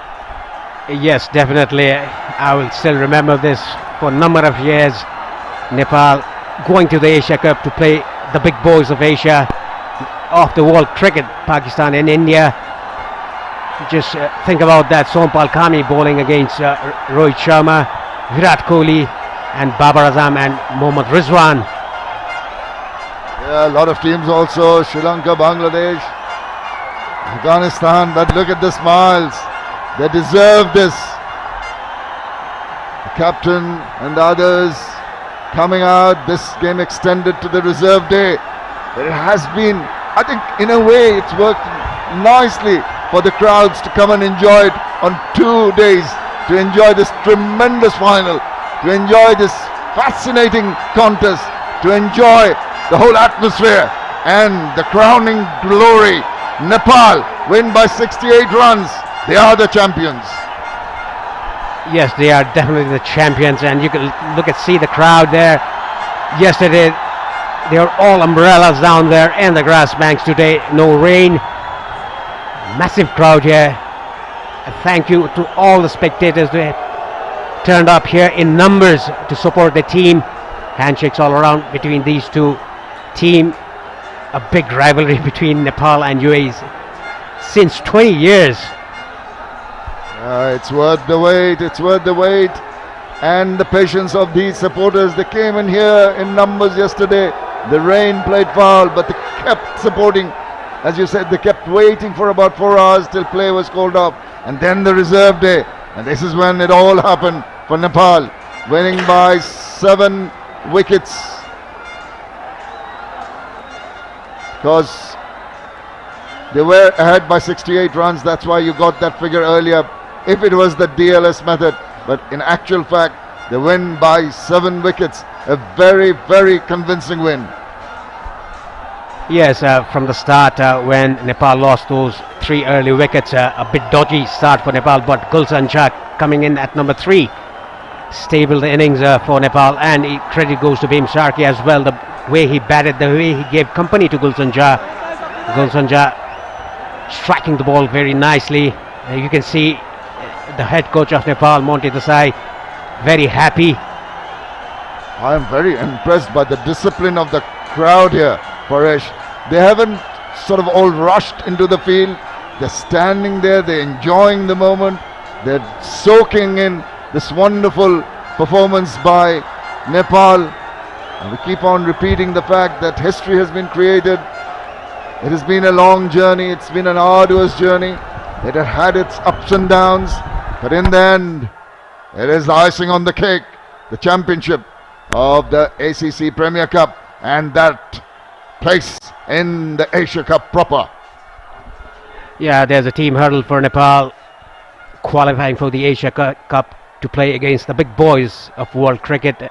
Yes, definitely. I will still remember this for a number of years. Nepal going to the Asia Cup to play the big boys of Asia, of the world cricket, Pakistan and India. Just think about that. Sompal Kami bowling against Rohit Sharma, Virat Kohli and Babar Azam and Mohammad Rizwan. Yeah, a lot of teams also, Sri Lanka, Bangladesh, Afghanistan, but look at the smiles. They deserve this. The captain and the others coming out, this game extended to the reserve day. But it has been, I think in a way it's worked nicely for the crowds to come and enjoy it on 2 days, to enjoy this tremendous final, to enjoy this fascinating contest, to enjoy the whole atmosphere and the crowning glory. Nepal win by 68 runs. They are the champions. Yes, they are definitely the champions, and you can see the crowd there. Yesterday, they were all umbrellas down there in the grass banks. Today, no rain. Massive crowd here. Thank you to all the spectators who turned up here in numbers to support the team. Handshakes all around between these two teams. A big rivalry between Nepal and UAE since 20 years. It's worth the wait, it's worth the wait. And the patience of these supporters. They came in here in numbers yesterday. The rain played foul, but they kept supporting. As you said, they kept waiting for about 4 hours till play was called off. And then the reserve day. And this is when it all happened for Nepal. Winning by 7 wickets. Because they were ahead by 68 runs. That's why you got that figure earlier. If it was the DLS method, but in actual fact, they win by 7 wickets. A very, very convincing win. Yes, from the start when Nepal lost those 3 early wickets, a bit dodgy start for Nepal, but Gulshan Jha coming in at number 3, stable the innings for Nepal, and credit goes to Bhim Sharkey as well. The way he batted, the way he gave company to Gulshan Jha. Gulshan Jha striking the ball very nicely. You can see the head coach of Nepal, Monty Desai, very happy. I am very impressed by the discipline of the crowd here, Paresh. They haven't sort of all rushed into the field. They're standing there, they're enjoying the moment. They're soaking in this wonderful performance by Nepal. And we keep on repeating the fact that history has been created. It has been a long journey, it's been an arduous journey. It has had its ups and downs, but in the end, it is the icing on the cake, the championship of the ACC Premier Cup, and that place in the Asia Cup proper. Yeah, there's a team hurdle for Nepal, qualifying for the Asia Cup to play against the big boys of world cricket.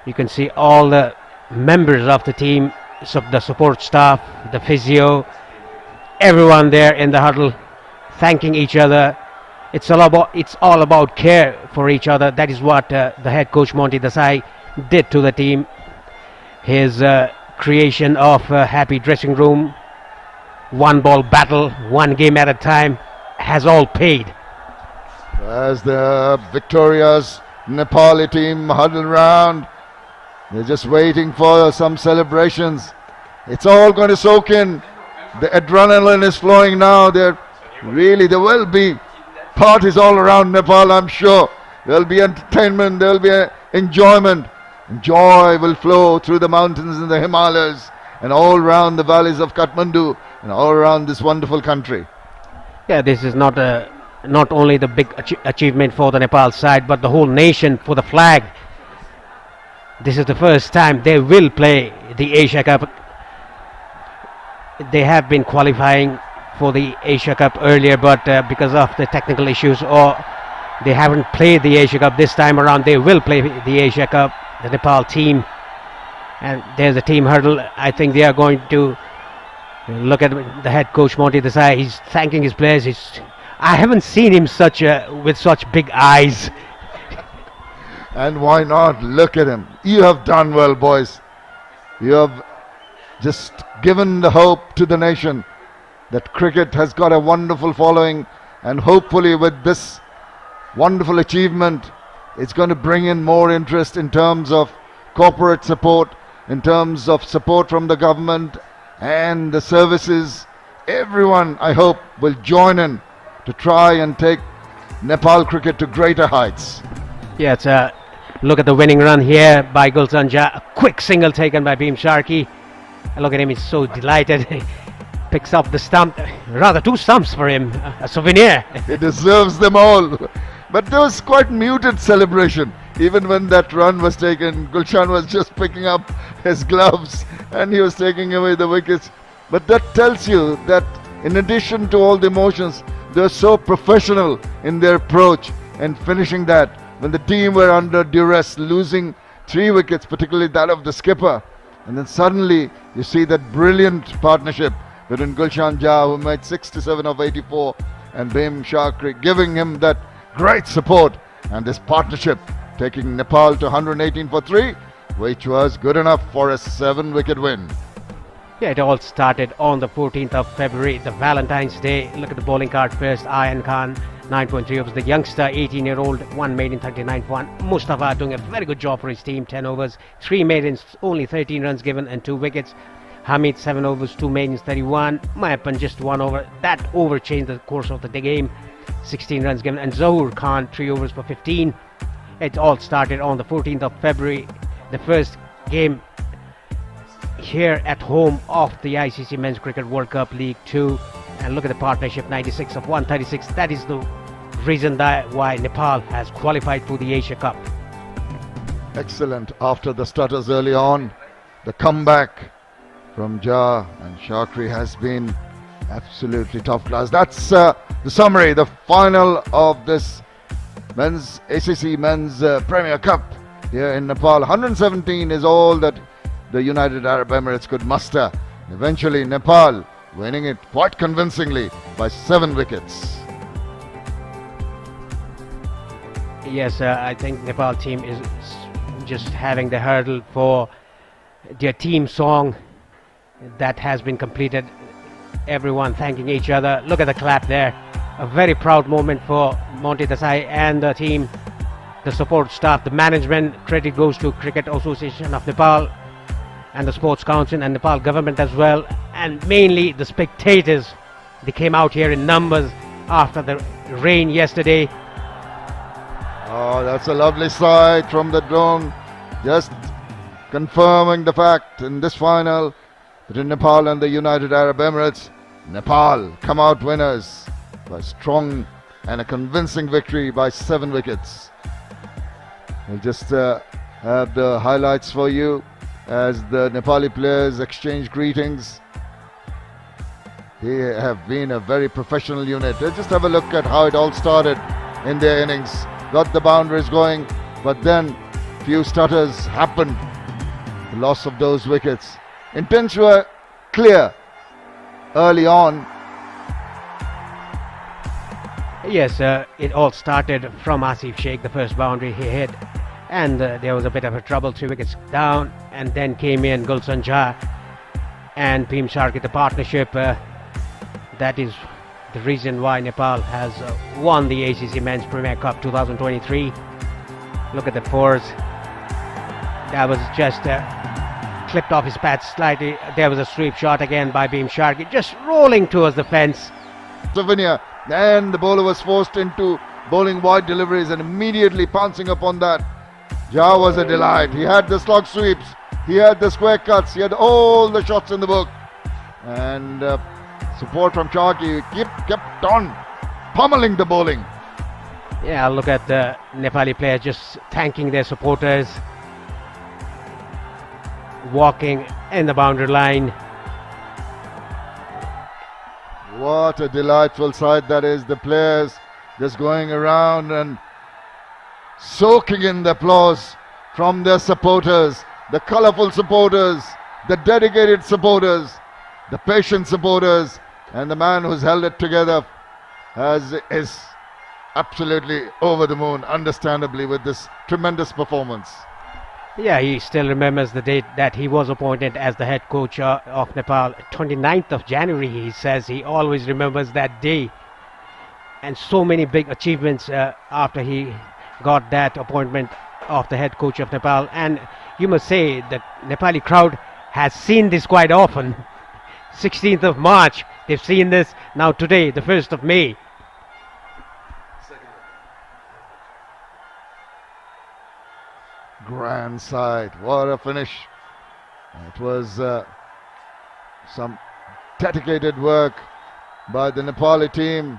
You can see all the members of the team, the support staff, the physio, everyone there in the huddle thanking each other. It's all about care for each other. That is what the head coach Monty Desai did to the team. His creation of a happy dressing room, one ball battle, one game at a time, has all paid. As the victorious Nepali team huddle round, they're just waiting for some celebrations. It's all going to soak in. The adrenaline is flowing now. There will be parties all around Nepal, I'm sure. There'll be entertainment, there'll be enjoyment. And joy will flow through the mountains and the Himalayas and all around the valleys of Kathmandu and all around this wonderful country. Yeah, this is not only the big achievement for the Nepal side, but the whole nation for the flag. This is the first time they will play the Asia Cup. They have been qualifying for the Asia Cup earlier, but because of the technical issues, or they haven't played the Asia Cup this time around. They will play the Asia Cup, the Nepal team. And there's a team hurdle. I think they are going to look at the head coach Monty Desai. He's thanking his players. I haven't seen him with such big eyes. And why not? Look at him. You have done well, boys. You have just given the hope to the nation that cricket has got a wonderful following, and hopefully with this wonderful achievement, it's going to bring in more interest in terms of corporate support, in terms of support from the government and the services. Everyone, I hope, will join in to try and take Nepal cricket to greater heights. Yeah, it's a look at the winning run here by Gulshan Jha. A quick single taken by Bhim Sharkey. Look at him, he's so delighted. Picks up the stump, rather two stumps for him, a souvenir. He deserves them all. But there was quite muted celebration. Even when that run was taken, Gulshan was just picking up his gloves and he was taking away the wickets. But that tells you that in addition to all the emotions, they were so professional in their approach and finishing that when the team were under duress, losing 3 wickets, particularly that of the skipper. And then suddenly you see that brilliant partnership between Gulshan Jha, who made 67 of 84, and Bhim Sharkey, giving him that great support, and this partnership taking Nepal to 118 for 3, which was good enough for a 7-wicket win. Yeah, it all started on the 14th of February, the Valentine's Day. Look at the bowling card first. Ayan Khan, 9.3 overs. The youngster, 18-year-old, 1 maiden, 39 for 1. Mustafa doing a very good job for his team, 10 overs. 3 maidens, only 13 runs given and 2 wickets. Hamid, 7 overs, 2 maidens, 31. Mayappan, just 1 over. That over changed the course of the game. 16 runs given. And Zahoor Khan, 3 overs for 15. It all started on the 14th of February. The first game here at home of the ICC Men's Cricket World Cup League 2. And look at the partnership, 96 of 136. That is the reason why Nepal has qualified for the Asia Cup. Excellent. After the stutters early on, the comeback from Jha and Sharkey has been absolutely top class. That's the summary, the final of this men's ACC Men's Premier Cup here in Nepal. 117 is all that the United Arab Emirates could muster. Eventually Nepal winning it quite convincingly by 7 wickets. Yes, I think Nepal team is just having the hurdle for their team song that has been completed. Everyone thanking each other. Look at the clap there. A very proud moment for Monty Desai and the team, the support staff, the management. Credit goes to Cricket Association of Nepal and the Sports Council and Nepal government as well, and mainly the spectators. They came out here in numbers after the rain yesterday. Oh, that's a lovely sight from the drone, just confirming the fact in this final between Nepal and the United Arab Emirates. Nepal come out winners by strong and a convincing victory by 7 wickets. We'll just have the highlights for you as the Nepali players exchange greetings. They have been a very professional unit. Let's just have a look at how it all started in their innings. Got the boundaries going, but then few stutters happened. The loss of those wickets. Intents were clear early on. Yes, it all started from Asif Sheikh, the first boundary he hit, and there was a bit of a trouble, 3 wickets down, and then came in Gulshan Jha and Bhim Sharkey, the partnership. That is the reason why Nepal has won the ACC Men's Premier Cup 2023. Look at the fours. That was just clipped off his pad slightly. There was a sweep shot again by Bhim Sharkey, just rolling towards the fence. Souvenir, and the bowler was forced into bowling wide deliveries and immediately pouncing upon that. Jha was a delight. He had the slog sweeps, he had the square cuts, he had all the shots in the book, and support from Sharkey kept on pummeling the bowling. Yeah, look at the Nepali players just thanking their supporters, walking in the boundary line. What a delightful sight that is. The players just going around and soaking in the applause from their supporters, the colourful supporters, the dedicated supporters, the patient supporters, and the man who's held it together is absolutely over the moon, understandably, with this tremendous performance. Yeah, he still remembers the date that he was appointed as the head coach of Nepal, 29th of January. He says he always remembers that day, and so many big achievements after he got that appointment of the head coach of Nepal. And you must say the Nepali crowd has seen this quite often. 16th of March, they've seen this. Now today, the 1st of May. Grand sight, what a finish. It was some dedicated work by the Nepali team.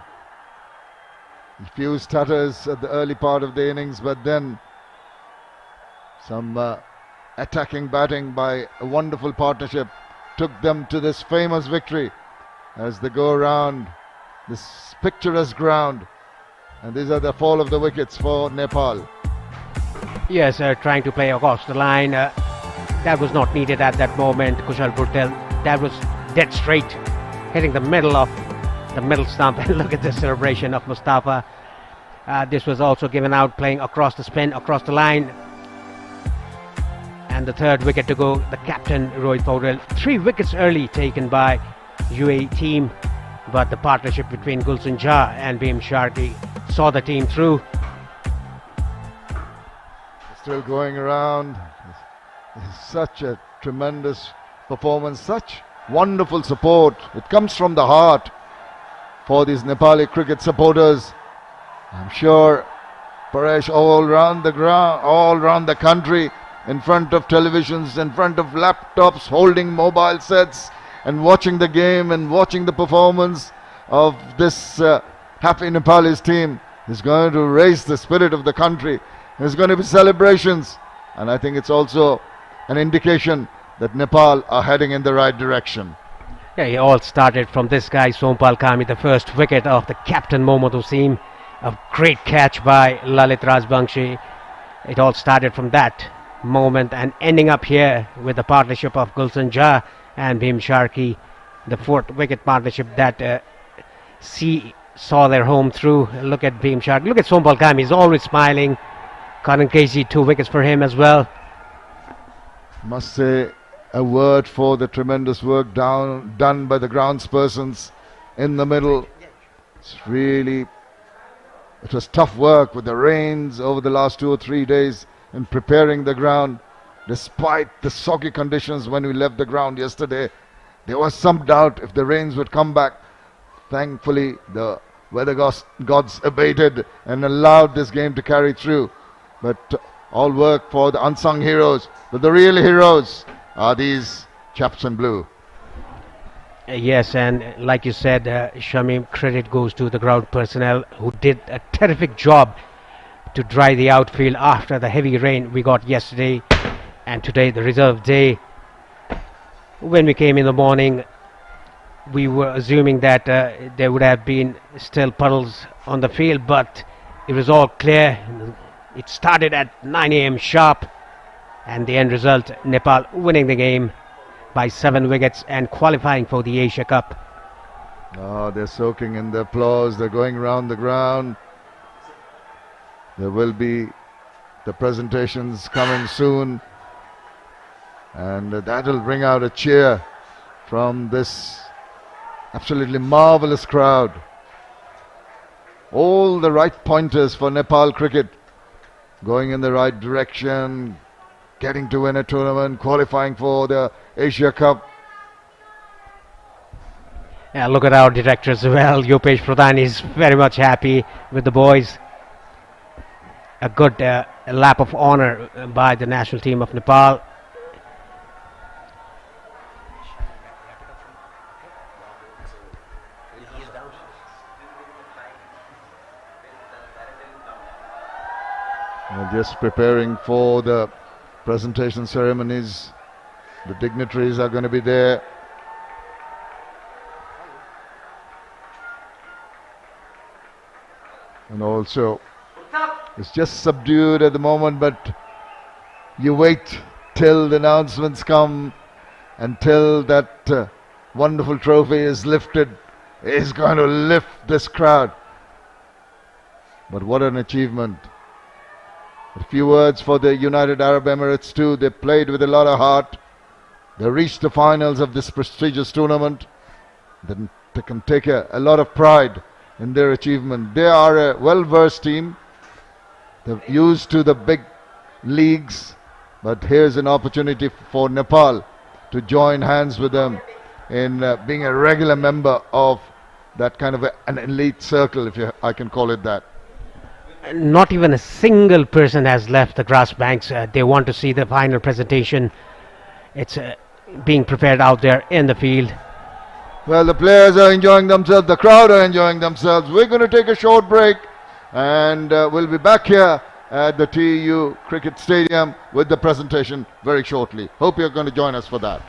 A few stutters at the early part of the innings, but then some attacking batting by a wonderful partnership took them to this famous victory as they go around this picturesque ground. And these are the fall of the wickets for Nepal. Yes, trying to play across the line. That was not needed at that moment. Kushal Bhuttel, that was dead straight, hitting the middle of the middle stump. And look at the celebration of Mustafa. This was also given out, playing across the spin, across the line. And the 3rd wicket to go, the captain Rohit Paudel. 3 wickets early taken by UAE team, but the partnership between Gulshan Jha and Bhim Sharkey saw the team through. Still going around. Such a tremendous performance, such wonderful support. It comes from the heart for these Nepali cricket supporters. I'm sure Paresh, all around the ground, all around the country, in front of televisions, in front of laptops, holding mobile sets and watching the game and watching the performance of this happy Nepalese team is going to raise the spirit of the country. There's going to be celebrations, and I think it's also an indication that Nepal are heading in the right direction. Yeah, it all started from this guy, Sompal Kami, the first wicket of the captain Mohammad Wasim. A great catch by Lalit Rajbangshi. It all started from that moment and ending up here with the partnership of Gulshan Jha and Bhim Sharkey, the 4th wicket partnership that saw their home through. Look at Bhim Sharkey. Look at Sompal Kami. He's always smiling. Karan Casey, 2 wickets for him as well. Must say a word for the tremendous work done by the groundspersons in the middle. It was tough work with the rains over the last 2 or 3 days in preparing the ground. Despite the soggy conditions when we left the ground yesterday, there was some doubt if the rains would come back. Thankfully, the weather gods abated and allowed this game to carry through. But all work for the unsung heroes. But the real heroes are these chaps in blue. Yes, and like you said, Shamim, credit goes to the ground personnel who did a terrific job to dry the outfield after the heavy rain we got yesterday and today, the reserve day. When we came in the morning, we were assuming that there would have been still puddles on the field, but it was all clear. It started at 9 a.m. sharp, and the end result, Nepal winning the game by 7 wickets and qualifying for the Asia Cup. Oh, they're soaking in the applause. They're going round the ground. There will be the presentations coming soon. And that will bring out a cheer from this absolutely marvelous crowd. All the right pointers for Nepal cricket going in the right direction, getting to win a tournament, qualifying for the Asia Cup. Yeah, look at our director as well. Yopesh Pradhan is very much happy with the boys. A good lap of honor by the national team of Nepal. Just preparing for the presentation ceremonies. The dignitaries are going to be there. And also, it's just subdued at the moment, but you wait till the announcements come, until that wonderful trophy is lifted. It's going to lift this crowd. But what an achievement. A few words for the United Arab Emirates too. They played with a lot of heart. They reached the finals of this prestigious tournament. Then they can take a lot of pride in their achievement. They are a well-versed team. They're used to the big leagues. But here's an opportunity for Nepal to join hands with them in being a regular member of that kind of an elite circle, if I can call it that. Not even a single person has left the grass banks. They want to see the final presentation. It's being prepared out there in the field. Well, the players are enjoying themselves. The crowd are enjoying themselves. We're going to take a short break, and we'll be back here at the TU Cricket Stadium with the presentation very shortly. Hope you're going to join us for that.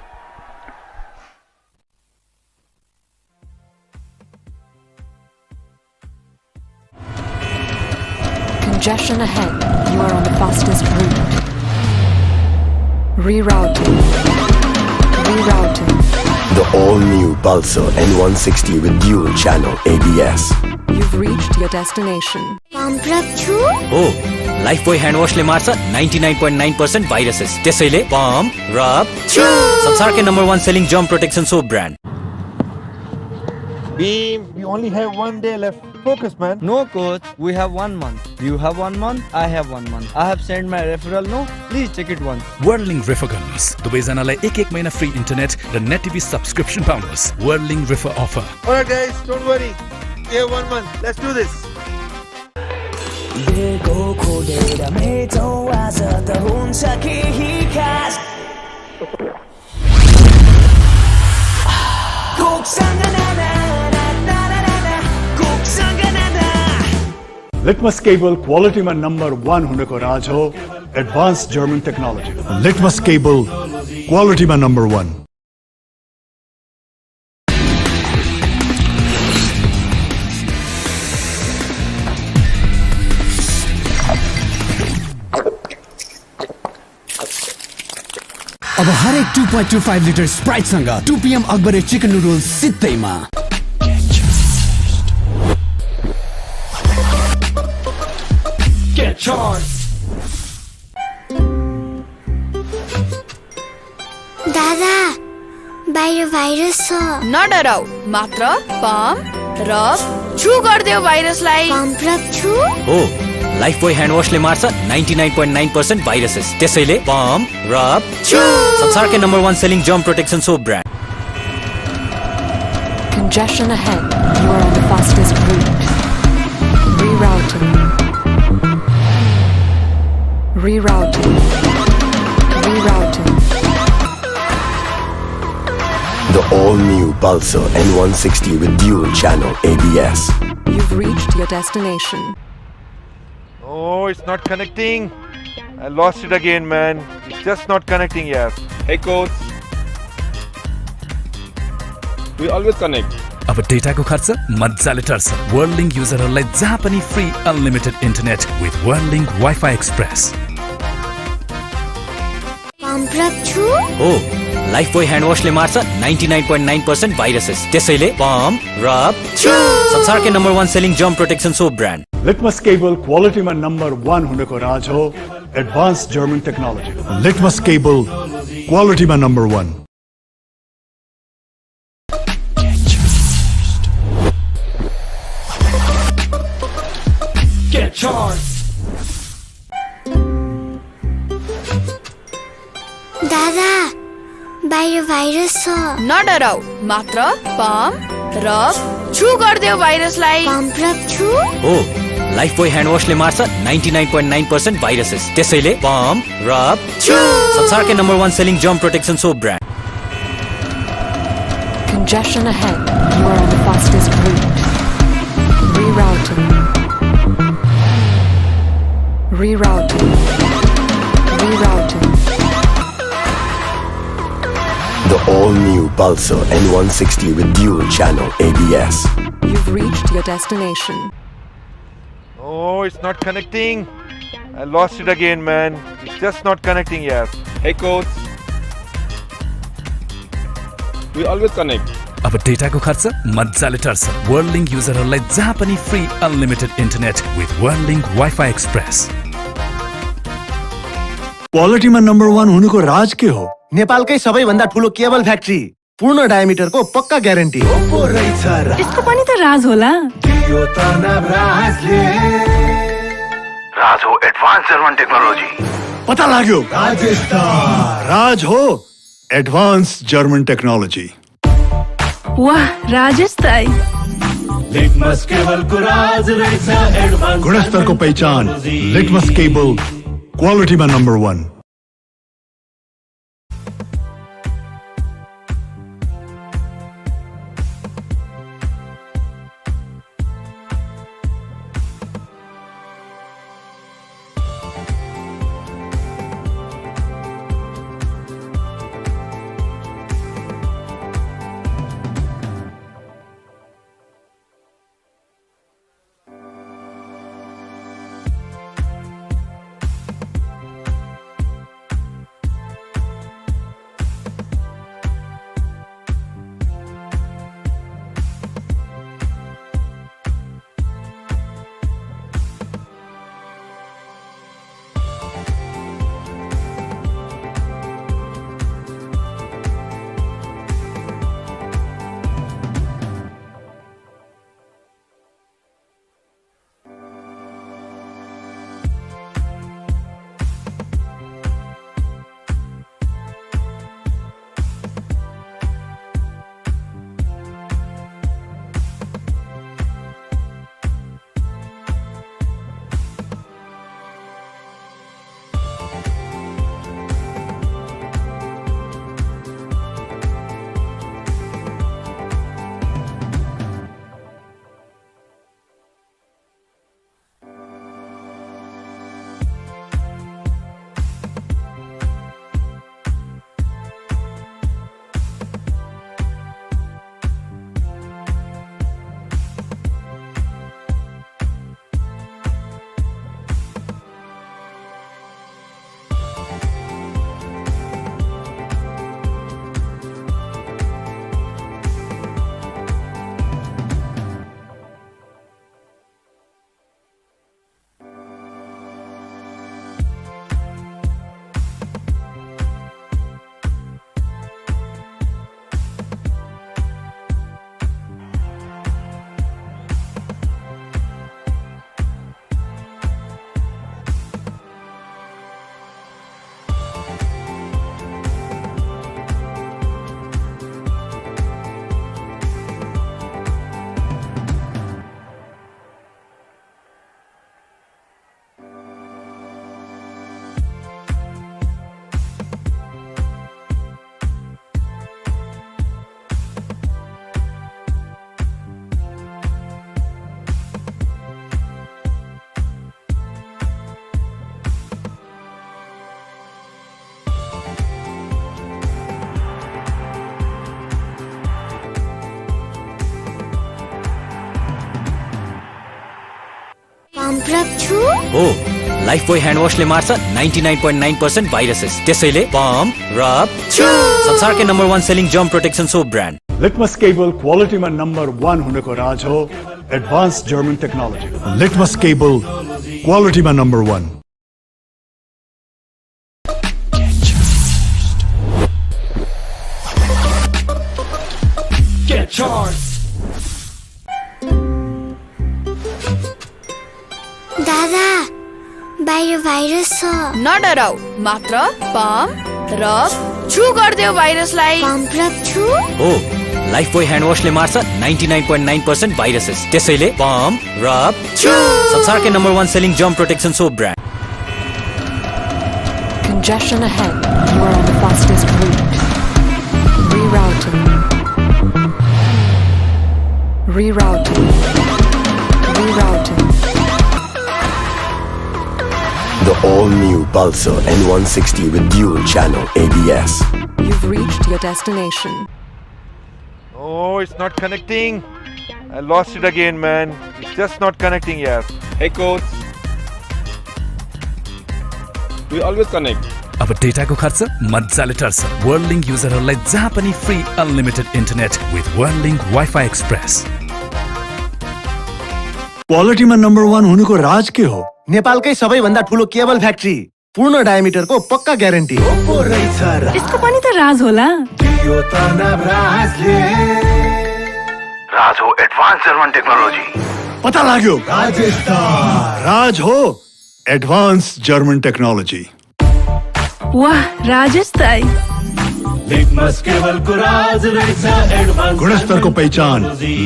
Congestion ahead. You are on the fastest route. Rerouting. The all-new Pulsar N160 with dual channel ABS. You've reached your destination. Oh, Lifebuoy hand wash ले मार्छ 99.9% viruses. त्यसैले pump, rub, chew. संसारकै #1 selling germ protection soap brand. Beam, we only have 1 day left. Focus, man. No, coach. We have 1 month. You have 1 month. I have 1 month. I have sent my referral. No, please check it once. Whirling Refer गर्नुहोस् दुवैजनालाई एक महिना free internet र net TV subscription पाउनुहोस् Whirling Refer offer. Alright guys, don't worry. We have 1 month. Let's do this. Litmus cable quality में number 1 होने को राज हो advanced German technology. Litmus cable quality में number 1. अब हरेक 2.25 लिटर स्प्राइट सँग 2 PM अकबरे चिकन नुडल्स सित्तैमा Get charged. दादा बाहिर भाइरस छ नडराउ मात्र पम्प रब छु गर्दियो भाइरसलाई पम्प रब छु हो लाइफबोय ह्यान्ड वाशले मार्छ 99.9% भाइरसेस त्यसैले पम्प रब छु संसारकै #1 selling germ protection soap brand Congestion ahead. You are on the fastest route. Rerouting. The all-new Pulsar N160 with dual channel ABS. You've reached your destination. Oh, it's not connecting. I lost it again, man. It's just not connecting, yeah. Hey coach. We always connect. अब डेटाको खर्च मजाले टर्छ Whirling युजरहरूलाई जहाँ पनि free unlimited internet with Whirling Wi-Fi Express. Pump rub छु हो लाइफबोय ह्यान्डवासले मार्छ 99.9% viruses. त्यसैले pump, rub, छु। संसारकै number 1 selling germ protection soap brand. Litmus cable क्वालिटीमा नम्बर 1 हुनको राज हो advance German technology. Litmus cable क्वालिटीमा नम्बर 1। Get charged. दादा बाहिर भाइरस छ। नडराउ, मात्र पम्प, रब, छु गर्देऊ भाइरसलाई। पम्प रब छु। हो, लाइफबोय ह्यान्डवासले मार्छ 99.9% भाइरसेस। त्यसैले पम्प, रब, छु। संसारकै number 1 selling germ protection soap brand. Congestion ahead. You are on the fastest route. Rerouting. Rerouting. Rerouting. The all-new Pulsar N160 with dual channel ABS. You've reached your destination. Oh, it's not connecting. I lost it again, man. It's just not connecting, yes. Hey coach. We always connect. अब डेटाको खर्च मजाले टर्छ। Worldlink युजरहरूलाई जहाँ पनि free unlimited internet with Worldlink wifi express. क्वालिटीमा number 1 हुनुको राज के हो? नेपालकै सबैभन्दा ठुलो केबल फ्याक्ट्री, पूर्ण डायमिटरको पक्का ग्यारेन्टी। यसको पनि त राज होला। राज हो एडभान्स जर्मन टेक्नोलोजी। पता लाग्यो, राज हो एडभान्स जर्मन टेक्नोलोजी। वाह राजेश दाई, लिटमस केबल को राज रहेछ एडभान्स। गुणस्तरको पहिचान लिटमस केबल क्वालिटीमा नम्बर 1। पम्प रब छु। हो, लाइफबोय ह्यान्डवासले मार्छ 99.9% भाइरसेस। त्यसैले पम्प, रब, छु। संसारकै number 1 selling germ protection soap brand. Litmus cable क्वालिटीमा नम्बर 1 हुनको राज हो advance German technology. Litmus cable क्वालिटीमा नम्बर 1। Get charged. दादा बाहिर भाइरस छ। नडराउ, मात्र पम्प, रब, छु गर्दियो भाइरसलाई। पम्प रब छु। हो, लाइफबोय ह्यान्डवासले मार्छ 99.9% भाइरसेस। त्यसैले पम्प, रब, छु। संसारकै number 1 selling germ protection soap brand. Congestion ahead. You are on the fastest route. Rerouting. Rerouting. Rerouting. The all-new Pulsar N160 with dual-channel ABS. You've reached your destination. Oh, it's not connecting. I lost it again, man. It's just not connecting, yeah. Hey coach. We always connect. अब डेटाको खर्च मजाले टर्छ। Worldlink युजरहरूलाई जहाँ पनि free unlimited internet with Worldlink wifi express. क्वालिटीमा number 1 हुनुको राज के हो? नेपालकै सबैभन्दा ठुलो केबल फ्याक्ट्री, पूर्ण डायमिटरको पक्का ग्यारेन्टी। यसको पनि त राज होला। राज हो एडभान्स जर्मन टेक्नोलोजी। पता लाग्यो, राज हो एडभान्स जर्मन टेक्नोलोजी। वाह राजेश दाई, लिटमस केबल को राज रहेछ एडभान्स गुणस्तरको पहिचान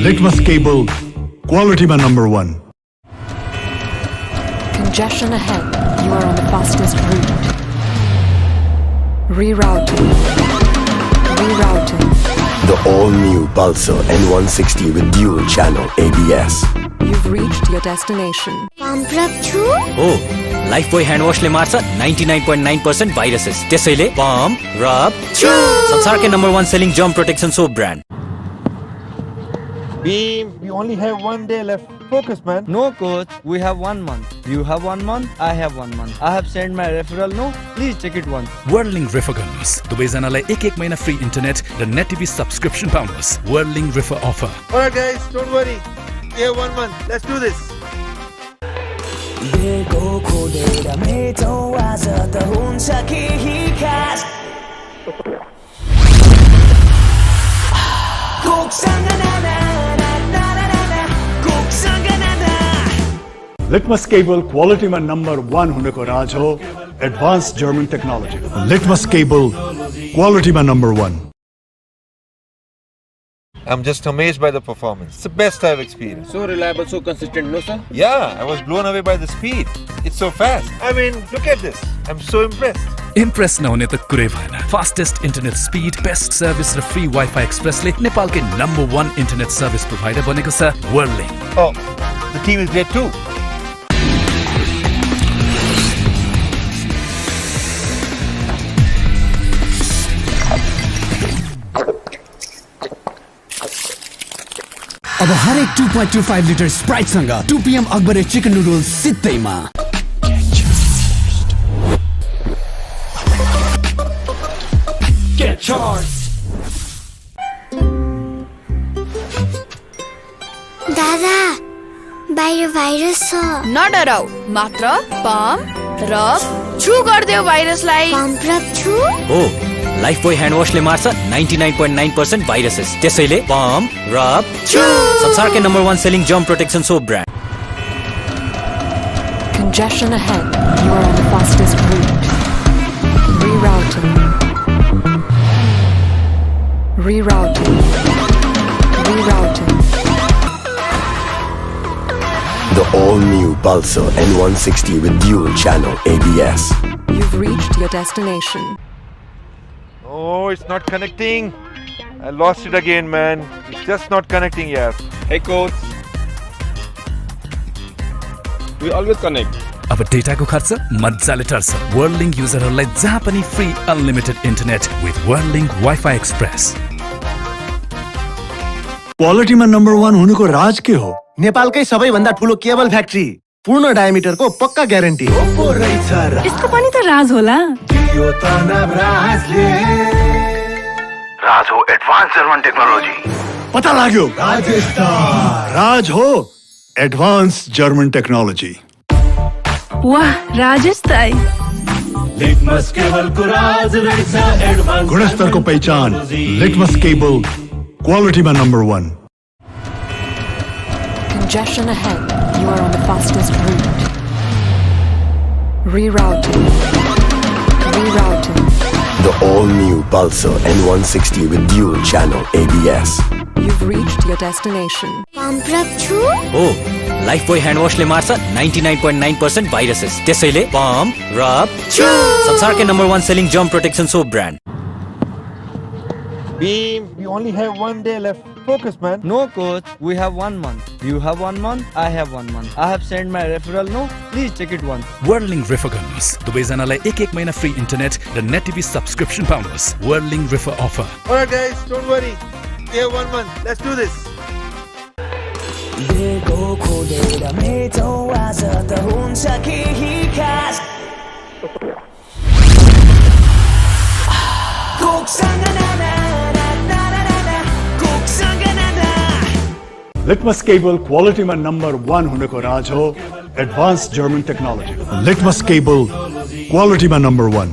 लिटमस केबल क्वालिटीमा number 1। Congestion ahead. You are on the fastest route. Rerouting. Rerouting. The all-new Pulsar N160 with dual-channel ABS. You've reached your destination. Pump rub छु। हो, लाइफबोय ह्यान्डवासले मार्छ 99.9% viruses. त्यसैले pump, rub, छु। संसारकै number 1 selling germ protection soap brand. Beam, we only have 1 day left. Focus, man. No coach, we have 1 month. You have 1 month, I have 1 month. I have sent my referral no. Please check it once. Worldlink refer गर्नुहोस्। दुवैजनालाई 1 महिना free internet र net TV subscription पाउनुहोस्। Worldlink refer offer. Alright guys, don't worry. We have 1 month. Let's do this. Litmus cable क्वालिटीमा number 1 हुनको राज हो advance German technology. Litmus cable क्वालिटीमा number 1। I'm just amazed by the performance. It's the best I've experienced. So reliable, so consistent, no sir? Yeah, I was blown away by the speed. It's so fast. I mean, look at this. I'm so impressed. Impress नहुने त कुरै भएन। Fastest internet speed, best service र free wifi एक्सप्रेसले नेपालकै number 1 internet service provider बनेको छ वर्ल्डलिंक। Oh, the team is great too. अब हरेक 2.25 लिटर स्प्राइट सँग 2 PM अकबरे चिकन नुडल्स सित्तैमा। Get charged. दादा बाहिर भाइरस छ। नडराउ, मात्र पम्प, रब, छु गर्दियो भाइरसलाई। पम्प रब छु। हो, लाइफबोय ह्यान्डवासले मार्छ 99.9% भाइरसेस। त्यसैले पम्प, रब, छु। संसारकै number 1 selling germ protection soap brand. Congestion ahead. You are on the fastest route. Rerouting. Rerouting. Rerouting. The all-new Pulsar N160 with dual-channel ABS. You've reached your destination. Oh, it's not connecting. I lost it again, man. It's just not connecting, yeah. Hey coach. We always connect. अब डेटाको खर्च मजाले टर्छ। Worldlink युजरहरूलाई जहाँ पनि free unlimited internet with Worldlink wifi express. क्वालिटीमा number 1 हुनुको राज के हो? नेपालकै सबैभन्दा ठुलो केबल फ्याक्ट्री, पूर्ण डायमिटरको पक्का ग्यारेन्टी। इसको पनि त राज होला। राज हो एडवांस जर्मन टेक्नोलॉजी। पता लाग्यो राज हो एडवांस जर्मन टेक्नोलॉजी। वाह राजेश ताई। लिटमस केबल को राज रहेछ एडवांस गुणस्तरको पहिचान लिटमस केबल क्वालिटीमा number 1। Congestion ahead. You are on the fastest route. Rerouting. Rerouting. The all-new Pulsar N160 with dual channel ABS. You've reached your destination. Pump up छु? हो Lifebuoy hand वाशले मार्छ 99.9% viruses. त्यसैले pump rub छु संसारकै number 1 selling germ protection soap brand. Beam, we only have 1 day left. Focus, man. No, coach. We have 1 month. You have 1 month. I have 1 month. I have sent my referral. No, please check it once. Whirling River गर्नुहोस्। दुवैजनालाई एक महिना free internet र net TV subscription पाउनुहोस्। Whirling River offer. Alright, guys, don't worry. We have 1 month. Let's do this. देखो खोलेर मेटो आज त हुन्छ केही खास कोकसँग नाना लिटमस केबल क्वालिटीमा नम्बर 1 हुनको राज हो advance German technology. Litmus cable क्वालिटीमा नम्बर 1।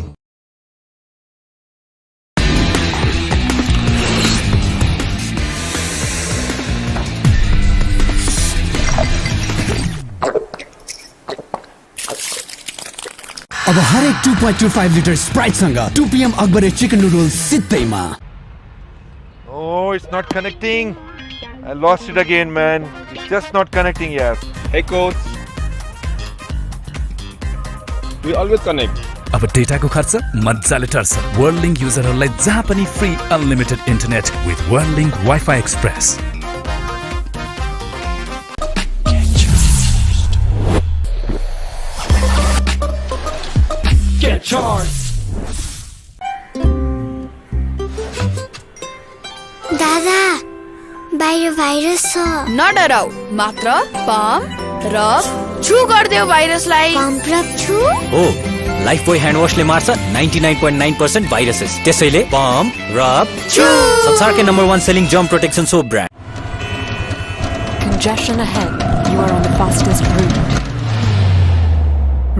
अब हरेक 2.25 लिटर स्प्राइट सँग 2 PM अकबरे चिकन नुडल्स सित्तैमा। Oh, it's not connecting. I lost it again, man. It's just not connecting, yeah. Hey, coach. We always connect. अब डेटाको खर्च मजाले टर्छ। Whirling युजरहरूलाई जहाँ पनि free unlimited internet with Whirling Wi-Fi Express। Get charged. दादा बाहिर virus छ। नडराउ मात्र पम्प रब छु गर्देऊ भाइरसलाई। पम्प रब छु? हो लाइफबोय ह्यान्ड वाशले मार्छ 99.9% भाइरसेस। त्यसैले पम्प रब छु संसारकै number 1 selling germ protection soap brand. Congestion ahead. You are on the fastest route.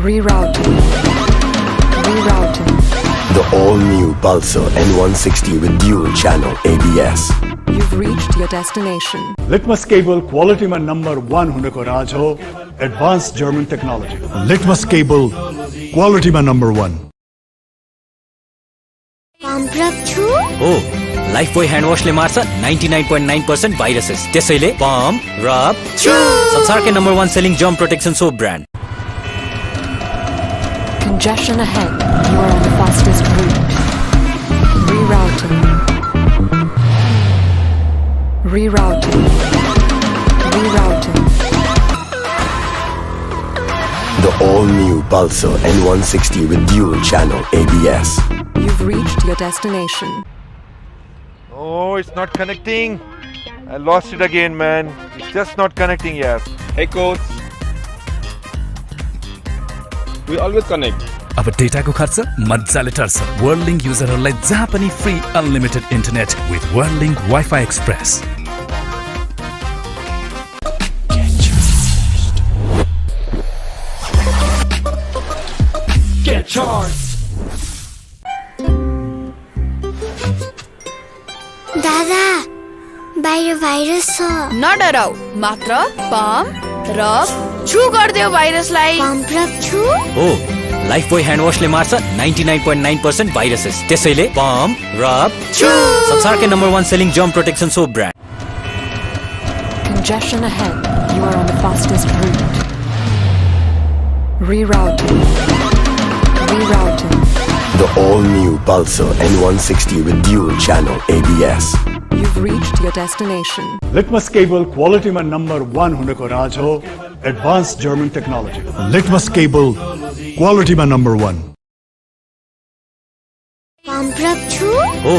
Rerouting. Rerouting. The all-new Pulsar N160 with dual channel ABS. You've reached your destination. Litmus cable क्वालिटीमा number 1 हुनको राज हो advance German technology. Litmus cable क्वालिटीमा number 1। Pump rub छु? हो Lifebuoy hand वाशले मार्छ 99.9% viruses. त्यसैले पम्प रब छु संसारकै number 1 selling germ protection soap brand. Congestion ahead. You are on the fastest route. Rerouting. Rerouting. Rerouting. The all-new Pulsar N160 with dual channel ABS. You've reached your destination. Oh, it's not connecting. I lost it again, man. It's just not connecting, yeah. Hey, coach. We always connect. अब डेटाको खर्च मजाले टर्छ। Whirling युजरहरूलाई जहाँ पनि free unlimited internet with Whirling Wi-Fi Express। Get charged. दादा बाहिर virus छ। नडराउ मात्र pump rub छु गर्देऊ भाइरसलाई। पम्प रब छु? हो लाइफबोय ह्यान्ड वाशले मार्छ 99.9% भाइरसेस। त्यसैले पम्प रब छु संसारकै number 1 selling germ protection soap brand. Congestion ahead. You are on the fastest route. Rerouting. Rerouting. The all-new Pulsar N160 with dual channel ABS. You've reached your destination. Litmus cable क्वालिटीमा number 1 हुनको राज हो advance German technology. Litmus cable क्वालिटीमा number 1। Pump rub छु? हो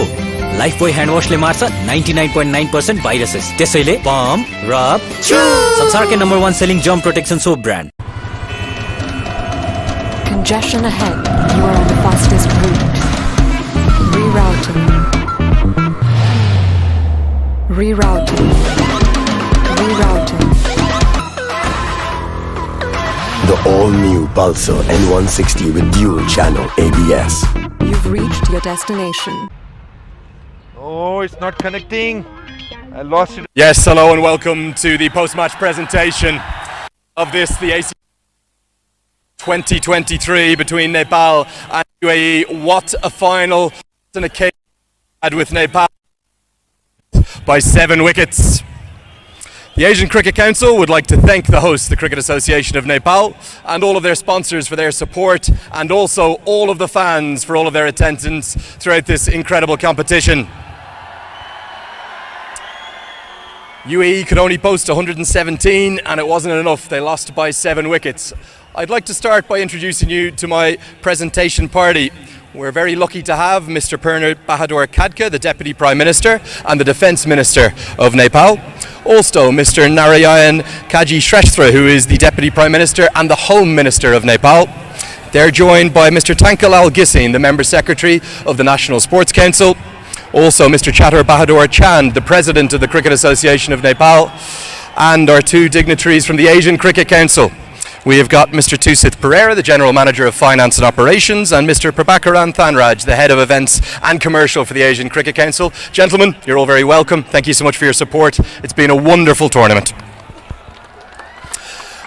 Lifebuoy hand वाशले मार्छ 99.9% viruses. त्यसैले पम्प रब छु संसारकै number 1 selling germ protection soap brand. Congestion ahead. You are on the fastest route. Rerouting. Rerouting. Rerouting. The all-new Pulsar N160 with dual channel ABS. You've reached your destination. Oh, it's not connecting. I lost it. Yes, hello and welcome to the post-match presentation of the ACC 2023 between Nepal and UAE. What a final and occasion had with Nepal by 7 wickets. The Asian Cricket Council would like to thank the host, the Cricket Association of Nepal, and all of their sponsors for their support, and also all of the fans for all of their attendance throughout this incredible competition. UAE could only post 117 and it wasn't enough. They lost by 7 wickets. I'd like to start by introducing you to my presentation party. We're very lucky to have Mr. Purna Bahadur Khadka, the Deputy Prime Minister and the Defence Minister of Nepal. Also Mr. Narayan Kaji Shrestha, who is the Deputy Prime Minister and the Home Minister of Nepal. They're joined by Mr. Tankal Al-Gissin, the Member Secretary of the National Sports Council. Also Mr. Chatur Bahadur Chand, the President of the Cricket Association of Nepal, and our 2 dignitaries from the Asian Cricket Council. We have got Mr. Tusith Pereira, the General Manager of Finance and Operations, and Mr. Prabhakaran Thanraj, the Head of Events and Commercial for the Asian Cricket Council. Gentlemen, you're all very welcome. Thank you so much for your support. It's been a wonderful tournament.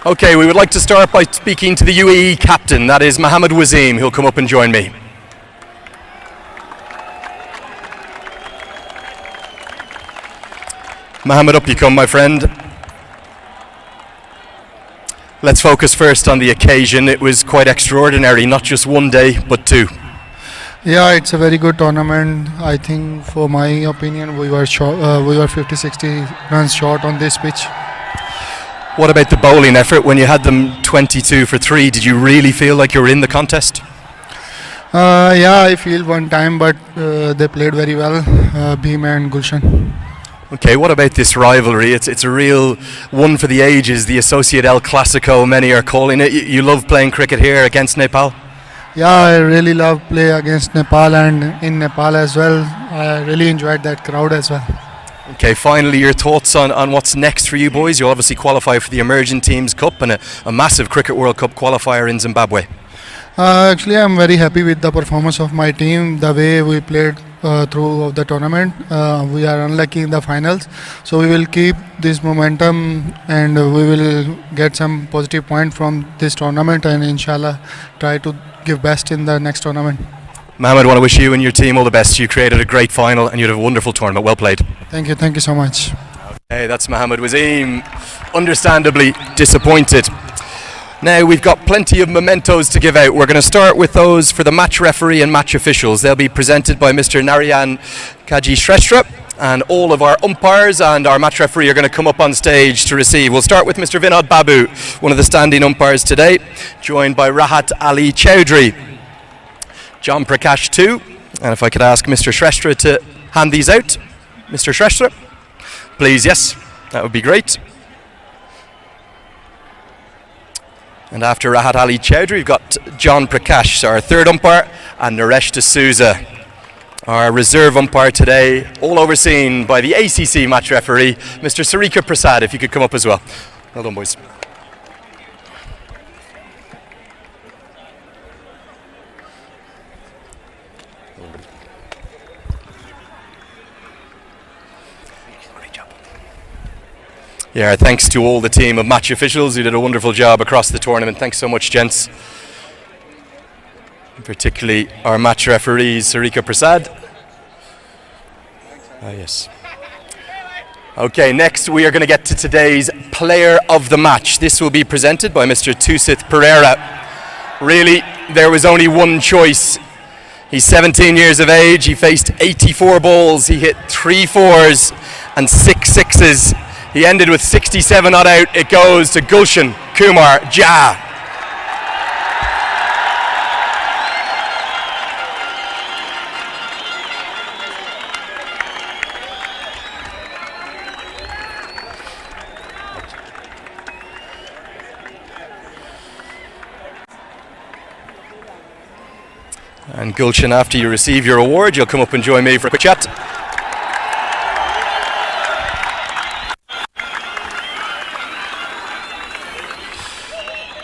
Okay, we would like to start by speaking to the UAE captain, that is Mohammed Waseem, who'll come up and join me. Mohammed, up you come, my friend. Let's focus first on the occasion. It was quite extraordinary, not just 1 day, but 2. Yeah, it's a very good tournament. I think, for my opinion, we were 50-60 runs short on this pitch. What about the bowling effort? When you had them 22 for 3, did you really feel like you were in the contest? Yeah, I feel one time, but they played very well, Bhima and Gulshan. Okay, what about this rivalry? It's a real one for the ages, the Associate El Clasico, many are calling it. You love playing cricket here against Nepal? Yeah, I really love play against Nepal and in Nepal as well. I really enjoyed that crowd as well. Okay, finally your thoughts on what's next for you boys. You'll obviously qualify for the Emerging Teams Cup and a massive Cricket World Cup qualifier in Zimbabwe. Actually, I'm very happy with the performance of my team, the way we played through the tournament. We are unlucky in the finals, so we will keep this momentum and we will get some positive point from this tournament and inshallah try to give best in the next tournament. Mohammed, I want to wish you and your team all the best. You created a great final and you had a wonderful tournament. Well played. Thank you so much. Okay, that's Mohammed Waseem, understandably disappointed. Now we've got plenty of mementos to give out. We're going to start with those for the match referee and match officials. They'll be presented by Mr. Narayan Kaji Shrestha, and all of our umpires and our match referee are going to come up on stage to receive. We'll start with Mr. Vinod Babu, one of the standing umpires today, joined by Rahat Ali Chowdhury, John Prakash too. And if I could ask Mr. Shrestha to hand these out. Mr. Shrestha, please, yes, that would be great. And after Rahat Ali Chowdhury, we've got John Prakash, our third umpire, and Naresh D'Souza, our reserve umpire today, all overseen by the ACC match referee, Mr. Sarika Prasad, if you could come up as well. Well done, boys. Yeah, thanks to all the team of match officials who did a wonderful job across the tournament. Thanks so much, gents. Particularly our match referees, Sarika Prasad. Ah, yes. Okay, next we are going to get to today's player of the match. This will be presented by Mr. Tusith Pereira. Really, there was only one choice. He's 17 years of age. He faced 84 balls. He hit 3 4s and 6 6s. He ended with 67 not out. It goes to Gulshan Kumar Jha. And Gulshan, after you receive your award, you'll come up and join me for a quick chat.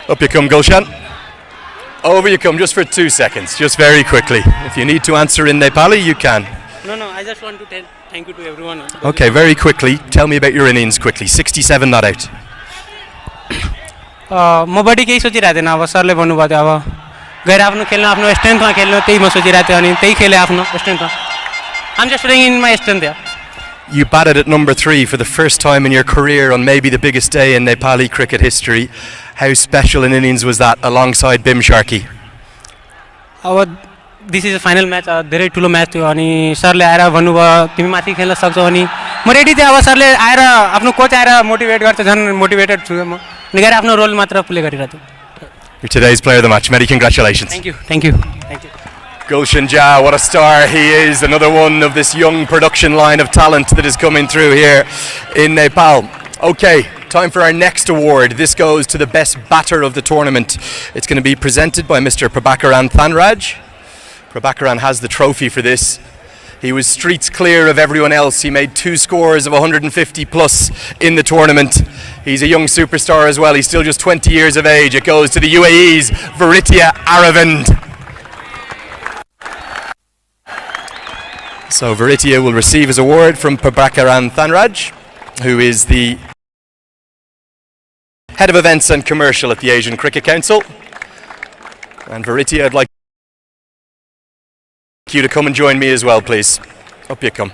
Up you come, Gulshan. Over you come, just for 2 seconds, just very quickly. If you need to answer in Nepali, you can. No, I just want to tell thank you to everyone. Okay, very quickly, tell me about your innings quickly. 67 not out. म बढी केही सोचिरहेको थिएन अब सरले भन्नुभएको थियो अब गएर आफ्नो खेल्नु आफ्नो स्ट्रेन्थमा खेल्नु त्यही म सोचिरहेको थिएँ अनि त्यही खेलेँ आफ्नो स्ट्रेन्थमा I'm just playing in my strength there. You batted at number 3 for the first time in your career on maybe the biggest day in Nepali cricket history. How special an innings was that alongside Bim Sharkey? अब this is final match धेरै ठुलो match थियो अनि सरले आएर भन्नुभयो तिमी माथि खेल्न सक्छौ अनि म रेडी थिएँ अब सरले आएर आफ्नो कोच आएर मोटिभेट गर्छ झन् मोटिभेटेड छु म अनि गएर आफ्नो रोल मात्र प्ले गरिरहेको छु. You're today's player of the match. Many congratulations. Thank you. Gulshan Jha, what a star he is. Another one of this young production line of talent that is coming through here in Nepal. Okay, time for our next award. This goes to the best batter of the tournament. It's going to be presented by Mr. Prabhakaran Thanraj. Prabhakaran has the trophy for this. He was streets clear of everyone else. He made 2 scores of 150 plus in the tournament. He's a young superstar as well. He's still just 20 years of age. It goes to the UAE's Varitya Aravind. So Varitya will receive his award from Prabhakaran Thanraj, who is the head of events and commercial at the Asian Cricket Council. And Varitya, I'd like you to come and join me as well, please. Up you come.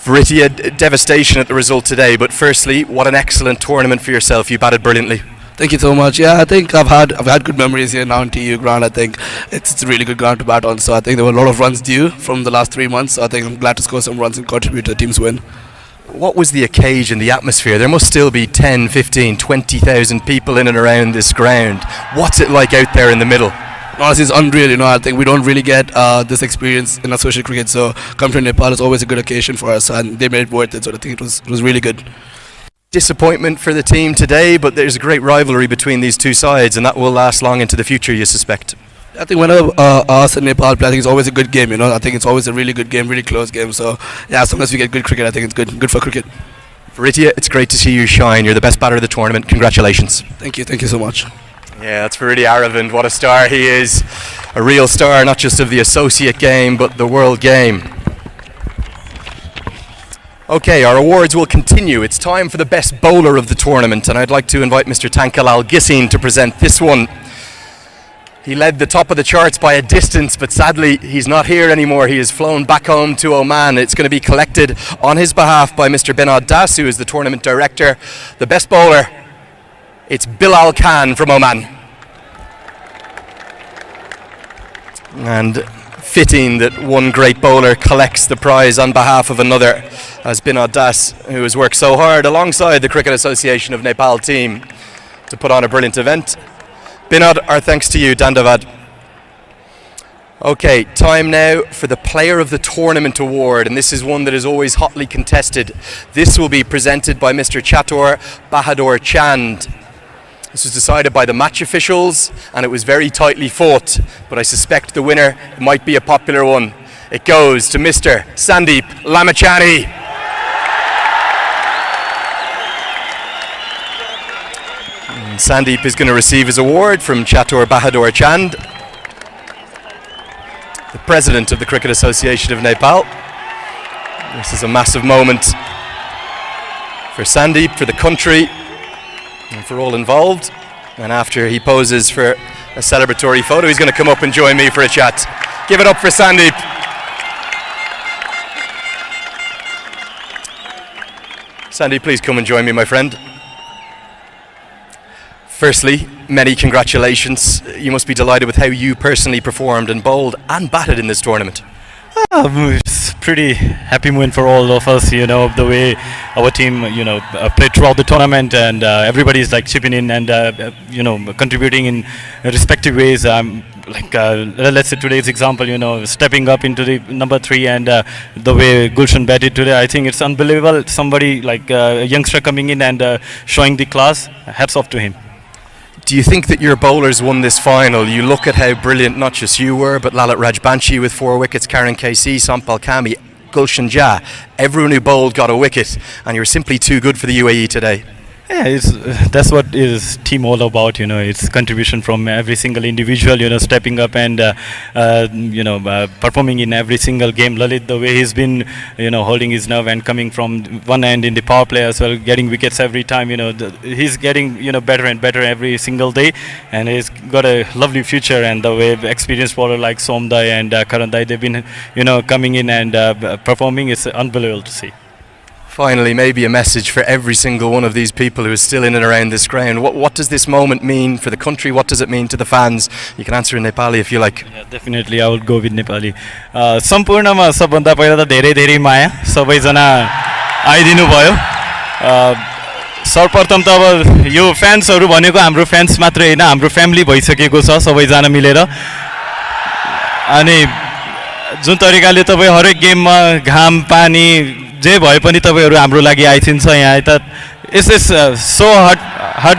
Varitya, devastation at the result today, but firstly, what an excellent tournament for yourself. You batted brilliantly. Thank you so much. Yeah, I think I've had good memories here now in TU ground. I think it's a really good ground to bat on. So I think there were a lot of runs due from the last 3 months. So I think I'm glad to score some runs and contribute to the team's win. What was the occasion, the atmosphere? There must still be 10, 15, 20,000 people in and around this ground. What's it like out there in the middle? Honestly, it's unreal. I think we don't really get this experience in associate cricket. So coming to Nepal is always a good occasion for us, and they made it worth it. So I think it was really good. Disappointment for the team today, but there's a great rivalry between these two sides, and that will last long into the future, you suspect. I think whenever us and Nepal play, I think it's always a good game. I think it's always a really good game, really close game. So yeah, as long as we get good cricket, I think it's good for cricket. Varitya, it's great to see you shine. You're the best batter of the tournament. Congratulations. Thank you so much. Yeah, that's Varitya Aravind. What a star he is. A real star, not just of the associate game, but the world game. Okay, our awards will continue. It's time for the best bowler of the tournament, and I'd like to invite Mr. Tankalal Gissin to present this one. He led the top of the charts by a distance, but sadly he's not here anymore. He has flown back home to Oman. It's going to be collected on his behalf by Mr. Binod Das, who is the tournament director. The best bowler, it's Bilal Khan from Oman. And fitting that one great bowler collects the prize on behalf of another, as Binod Das, who has worked so hard alongside the Cricket Association of Nepal team to put on a brilliant event. Binod, our thanks to you. Dandavad. Okay, time now for the Player of the Tournament award, and this is one that is always hotly contested. This will be presented by Mr. Chatur Bahadur Chand. This was decided by the match officials, and it was very tightly fought, but I suspect the winner might be a popular one. It goes to Mr. Sandeep Lamachani. Sandeep is going to receive his award from Chatur Bahadur Chand, the president of the Cricket Association of Nepal. This is a massive moment for Sandeep, for the country, and for all involved. And after he poses for a celebratory photo, he's going to come up and join me for a chat. Give it up for Sandeep. Sandeep, please come and join me, my friend. Firstly, many congratulations. You must be delighted with how you personally performed and bowled and batted in this tournament. It's pretty happy moment for all of us, the way our team, played throughout the tournament, and everybody is like chipping in and, contributing in respective ways. Let's say today's example, stepping up into the number 3 and the way Gulshan batted today, I think it's unbelievable. Somebody like a youngster coming in and showing the class. Hats off to him. Do you think that your bowlers won this final? You look at how brilliant not just you were, but Lalit Rajbanshi with 4 wickets, Karen KC, Sampal Kami, Gulshan Jah. Everyone who bowled got a wicket, and you were simply too good for the UAE today. Yeah, that's what is team all about. It's contribution from every single individual. Stepping up and performing in every single game. Lalit, the way he's been, holding his nerve and coming from one end in the power play as well, getting wickets every time. He's getting better and better every single day, and he's got a lovely future. And the way experienced bowler like Somdai and Karandai, they've been coming in and performing. It's unbelievable to see. Finally, maybe a message for every single one of these people who is still in and around this ground. What does this moment mean for the country? What does it mean to the fans? You can answer in Nepali if you like. Yeah, definitely, I would go with Nepali. सम्पूर्णमा सबभन्दा पहिला त धेरै धेरै माया सबैजना आइदिनु भयो. सर्वप्रथम त अब यो फ्यान्सहरू भनेको हाम्रो फ्यान्स मात्रै हैन, हाम्रो फ्यामिली भइसकेको छ सबैजना मिलेर. अनि जुन तरिकाले तपाईँ हरेक गेममा घाम पानी जे भए पनि तपाईहरु हाम्रो लागि आइसिन्छ यहाँ यता. इट्स सो हार्ड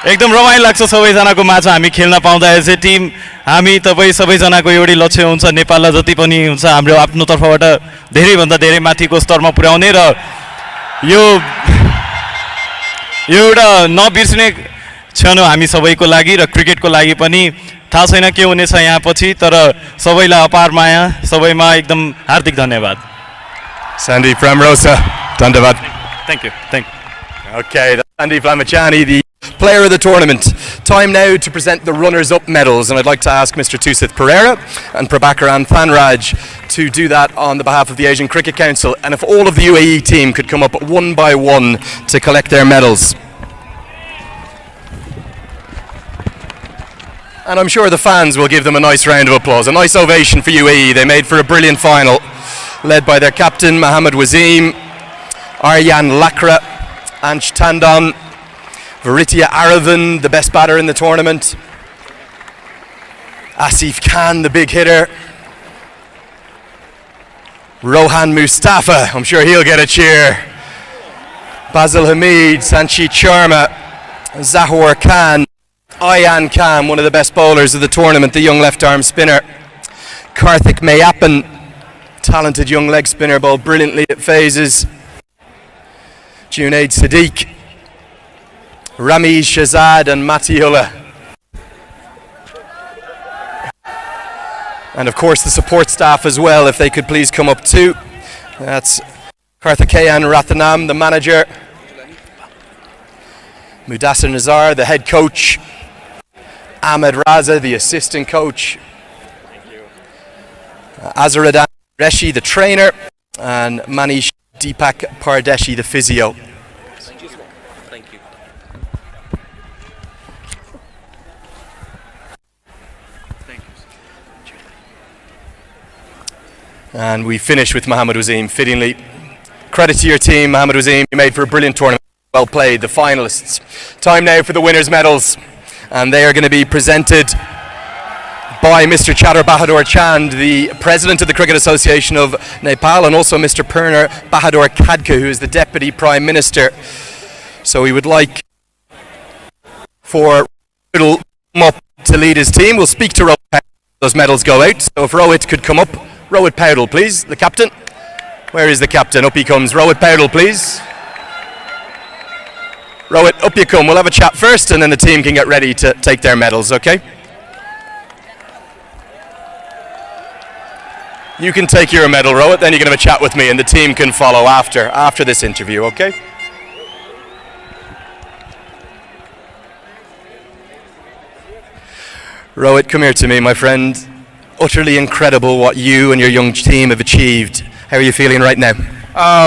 एकदम रमाइलो लाग्छ सबैजनाको माझ हामी खेल्न पाउँदा. एज ए टिम हामी तपाईँ सबैजनाको एउटै लक्ष्य हुन्छ, नेपाललाई जति पनि हुन्छ हाम्रो आफ्नो तर्फबाट धेरैभन्दा धेरै माथिको स्तरमा पुर्याउने, र यो एउटा नबिर्सिने क्षण हो हामी सबैको लागि र क्रिकेटको लागि पनि. थाहा छैन के हुनेछ यहाँ पछि, तर सबैलाई अपार माया, सबैमा एकदम हार्दिक धन्यवाद. Sandeep Ramrosa, Dandavad. Thank you. Okay, that's Sandeep Lamachani, the player of the tournament. Time now to present the runners-up medals, and I'd like to ask Mr. Tusith Pereira and Prabhakaran Thanraj to do that on the behalf of the Asian Cricket Council. And if all of the UAE team could come up one by one to collect their medals. And I'm sure the fans will give them a nice round of applause, a nice ovation for UAE. They made for a brilliant final, led by their captain Mohammad Wasim, Aryan Lakra, Ansh Tandon, Varitya Aravan, the best batter in the tournament, Asif Khan, the big hitter, Rohan Mustafa, I'm sure he'll get a cheer, Basil Hamid, Sanchit Sharma, Zahor Khan, Ayan Khan, one of the best bowlers of the tournament, the young left-arm spinner, Karthik Mayappan, talented young leg spinner, bowled brilliantly at phases, Junaid Sadiq, Ramiz Shahzad and Matiullah. And of course the support staff as well, if they could please come up too. That's Karthikeyan Rathanam, the manager, Mudassir Nazar, the head coach, Ahmed Raza, the assistant coach, Azaradan Reshi, the trainer, and Manish Deepak Pardeshi, the physio. Thank you. And we finish with Mohammad Wasim, fittingly. Credit to your team, Mohammad Wasim. You made for a brilliant tournament. Well played, the finalists. Time now for the winners' medals. And they are going to be presented by Mr. Chatter Bahadur Chand, the President of the Cricket Association of Nepal, and also Mr. Purna Bahadur Khadka, who is the Deputy Prime Minister. So we would like for Rohit to come up to lead his team. We'll speak to Rohit. Those medals go out. So if Rohit could come up. Rohit Powdell, please, the captain. Where is the captain? Up he comes. Rohit Powdell, please. Rohit, up you come. We'll have a chat first and then the team can get ready to take their medals, okay? You can take your medal, Rohit, then you can have a chat with me and the team can follow after this interview, okay? Rohit, come here to me, my friend. Utterly incredible what you and your young team have achieved. How are you feeling right now?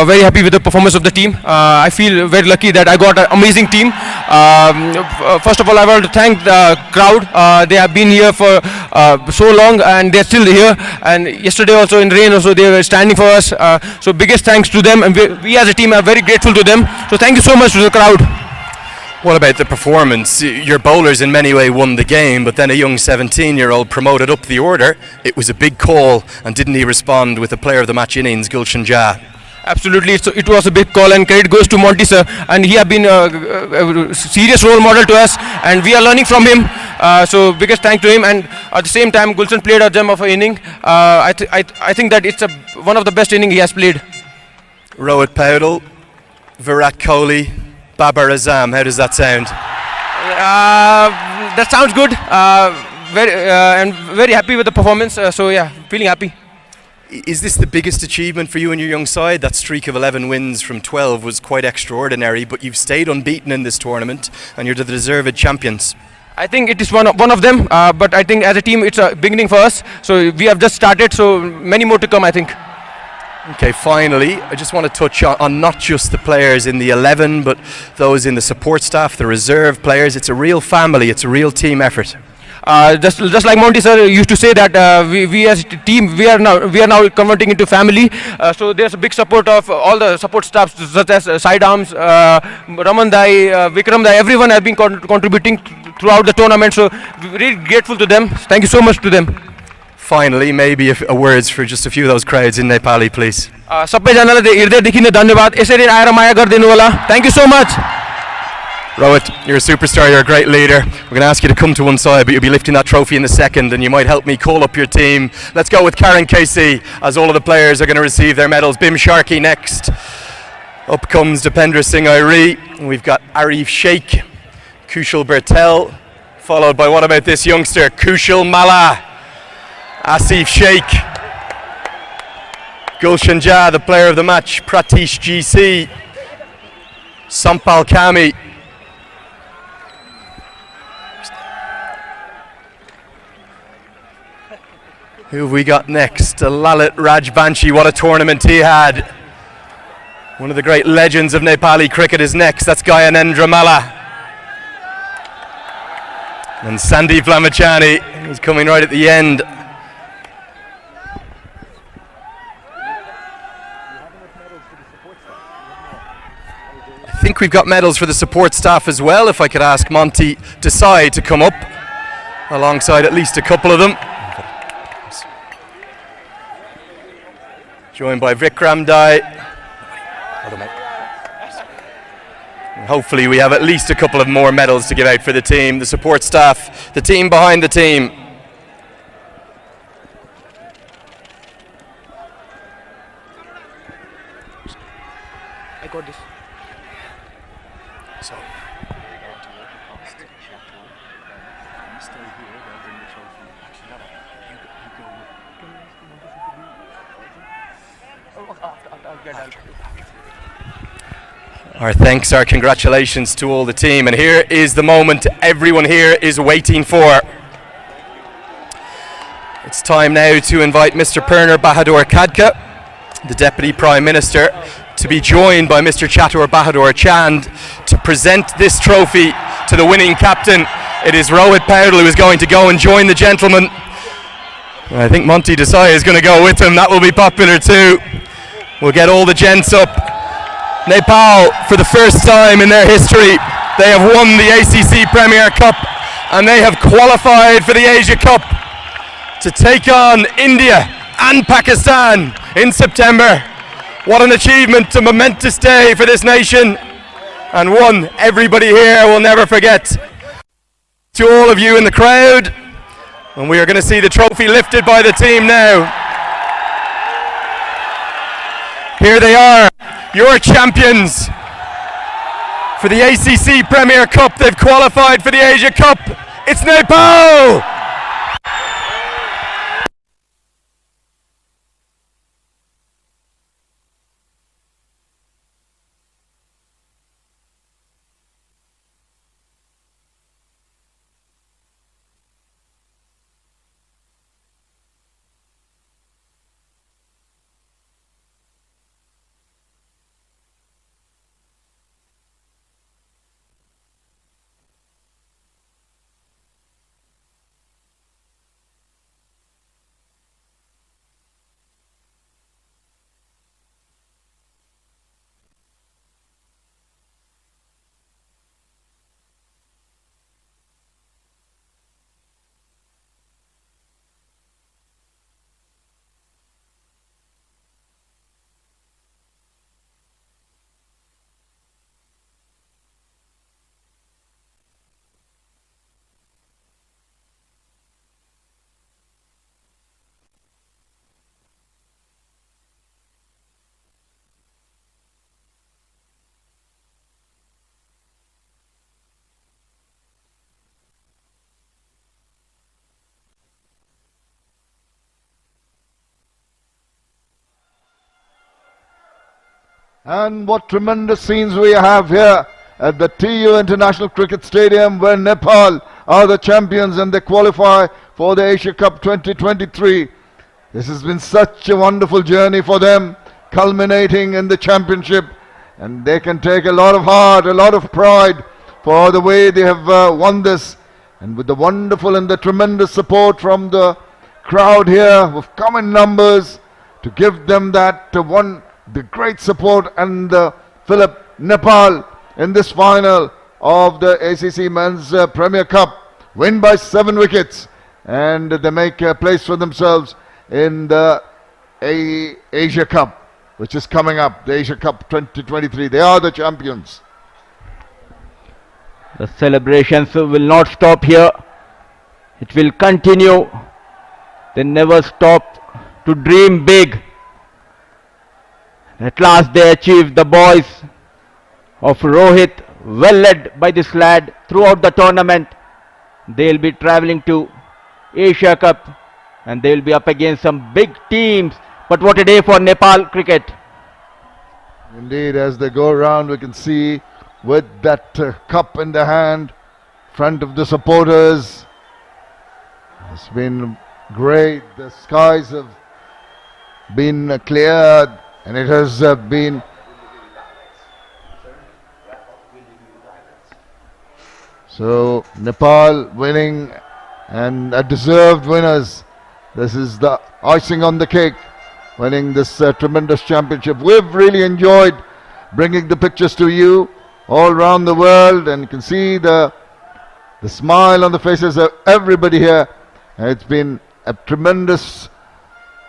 Very happy with the performance of the team. I feel very lucky that I got an amazing team. First of all, I want to thank the crowd. They have been here for so long and they're still here. And yesterday also in rain also they were standing for us. So biggest thanks to them, and we as a team are very grateful to them. So thank you so much to the crowd. What about the performance? Your bowlers in many ways won the game, but then a young 17-year-old promoted up the order. It was a big call, and didn't he respond with the player of the match innings, Gulshan Jah? Absolutely, it was a big call, and credit goes to Monty sir, and he has been a serious role model to us, and we are learning from him. So biggest thank to him, and at the same time, Gulshan played a gem of an inning. I think that it's one of the best inning he has played. Rohit Paudel, Virat Kohli, Babar Azam. How does that sound? That sounds good. And very happy with the performance. So yeah, feeling happy. Is this the biggest achievement for you and your young side? That streak of 11 wins from 12 was quite extraordinary, but you've stayed unbeaten in this tournament and you're the deserved champions. I think it is one of them, but I think as a team it's a beginning for us. So we have just started, so many more to come, I think. Okay, finally, I just want to touch on not just the players in the 11, but those in the support staff, the reserve players. It's a real family, it's a real team effort. Just like Monty sir used to say that we as a team we are now converting into family. So there's a big support of all the support staffs such as sidearms, Raman Dai, Vikram Dai. Everyone has been contributing throughout the tournament. So really grateful to them. Thank you so much to them. Finally, maybe a words for just a few of those crowds in Nepali, please. सबैजनालाई हृदयदेखि नै धन्यवाद. यसरी आएर माया गरिदिनु होला. Thank you so much. Rohit, you're a superstar, you're a great leader. We're going to ask you to come to one side, but you'll be lifting that trophy in a second, and you might help me call up your team. Let's go with Karen Casey, as all of the players are going to receive their medals. Bim Sharkey next. Up comes Dipendra Singh Airi. We've got Arif Sheikh, Kushal Bertel, followed by, what about this youngster, Kushal Malla, Asif Sheikh, Gulshan Jha, the player of the match, Pratish GC, Sampal Kami. Who have we got next? Lalit Rajbanshi, what a tournament he had. One of the great legends of Nepali cricket is next, that's Gyanendra Malla. And Sandeep Lamachani, who's coming right at the end. I think we've got medals for the support staff as well, if I could ask Monty Desai to come up, alongside at least a couple of them. Joined by Vikram Dai. Hopefully we have at least a couple of more medals to give out for the team, the support staff, the team behind the team. I got this. So. Our thanks, our congratulations to all the team, and here is the moment everyone here is waiting for. It's time now to invite Mr. Purner Bahadur Khadka, the Deputy Prime Minister, to be joined by Mr. Chatur Bahadur Chand to present this trophy to the winning captain. It is Rohit Paudel who is going to go and join the gentleman. I think Monty Desai is going to go with him. That will be popular too. We'll get all the gents up. Nepal, for the first time in their history, they have won the ACC Premier Cup and they have qualified for the Asia Cup to take on India and Pakistan in September. What an achievement, a momentous day for this nation, and one everybody here will never forget. To all of you in the crowd, and we are going to see the trophy lifted by the team now. Here they are, your champions for the ACC Premier Cup. They've qualified for the Asia Cup. It's Nepal! And what tremendous scenes we have here at the TU International Cricket Stadium, where Nepal are the champions and they qualify for the Asia Cup 2023. This has been such a wonderful journey for them, culminating in the championship, and they can take a lot of heart, a lot of pride for the way they have won this, and with the wonderful and the tremendous support from the crowd here who've come in numbers to give them that the great support, and Philip Nepal in this final of the ACC Men's Premier Cup win by 7 wickets, and they make a place for themselves in the Asia Cup, which is coming up, the Asia Cup 2023. They are the champions. The celebrations will not stop here. It will continue. They never stop to dream big. At last they achieved, the boys of Rohit, well led by this lad throughout the tournament. They'll be traveling to Asia Cup and they'll be up against some big teams. But what a day for Nepal cricket. Indeed, as they go around, we can see with that cup in the hand, front of the supporters. It's been great. The skies have been cleared, and it has been so Nepal winning, and deserved winners. This is the icing on the cake, winning this tremendous championship. We've really enjoyed bringing the pictures to you all around the world, and you can see the smile on the faces of everybody here. It's been a tremendous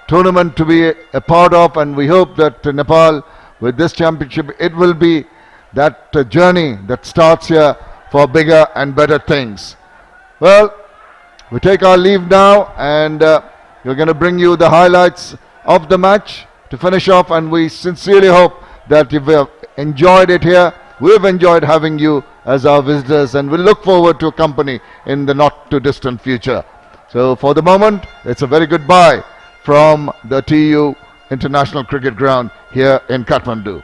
tournament to be a part of, and we hope that Nepal, with this championship, it will be that journey that starts here for bigger and better things. Well, we take our leave now, and we're going to bring you the highlights of the match to finish off, and we sincerely hope that you've enjoyed it here. We've enjoyed having you as our visitors, and we'll look forward to a company in the not too distant future. So for the moment, it's a very goodbye from the TU International Cricket Ground here in Kathmandu.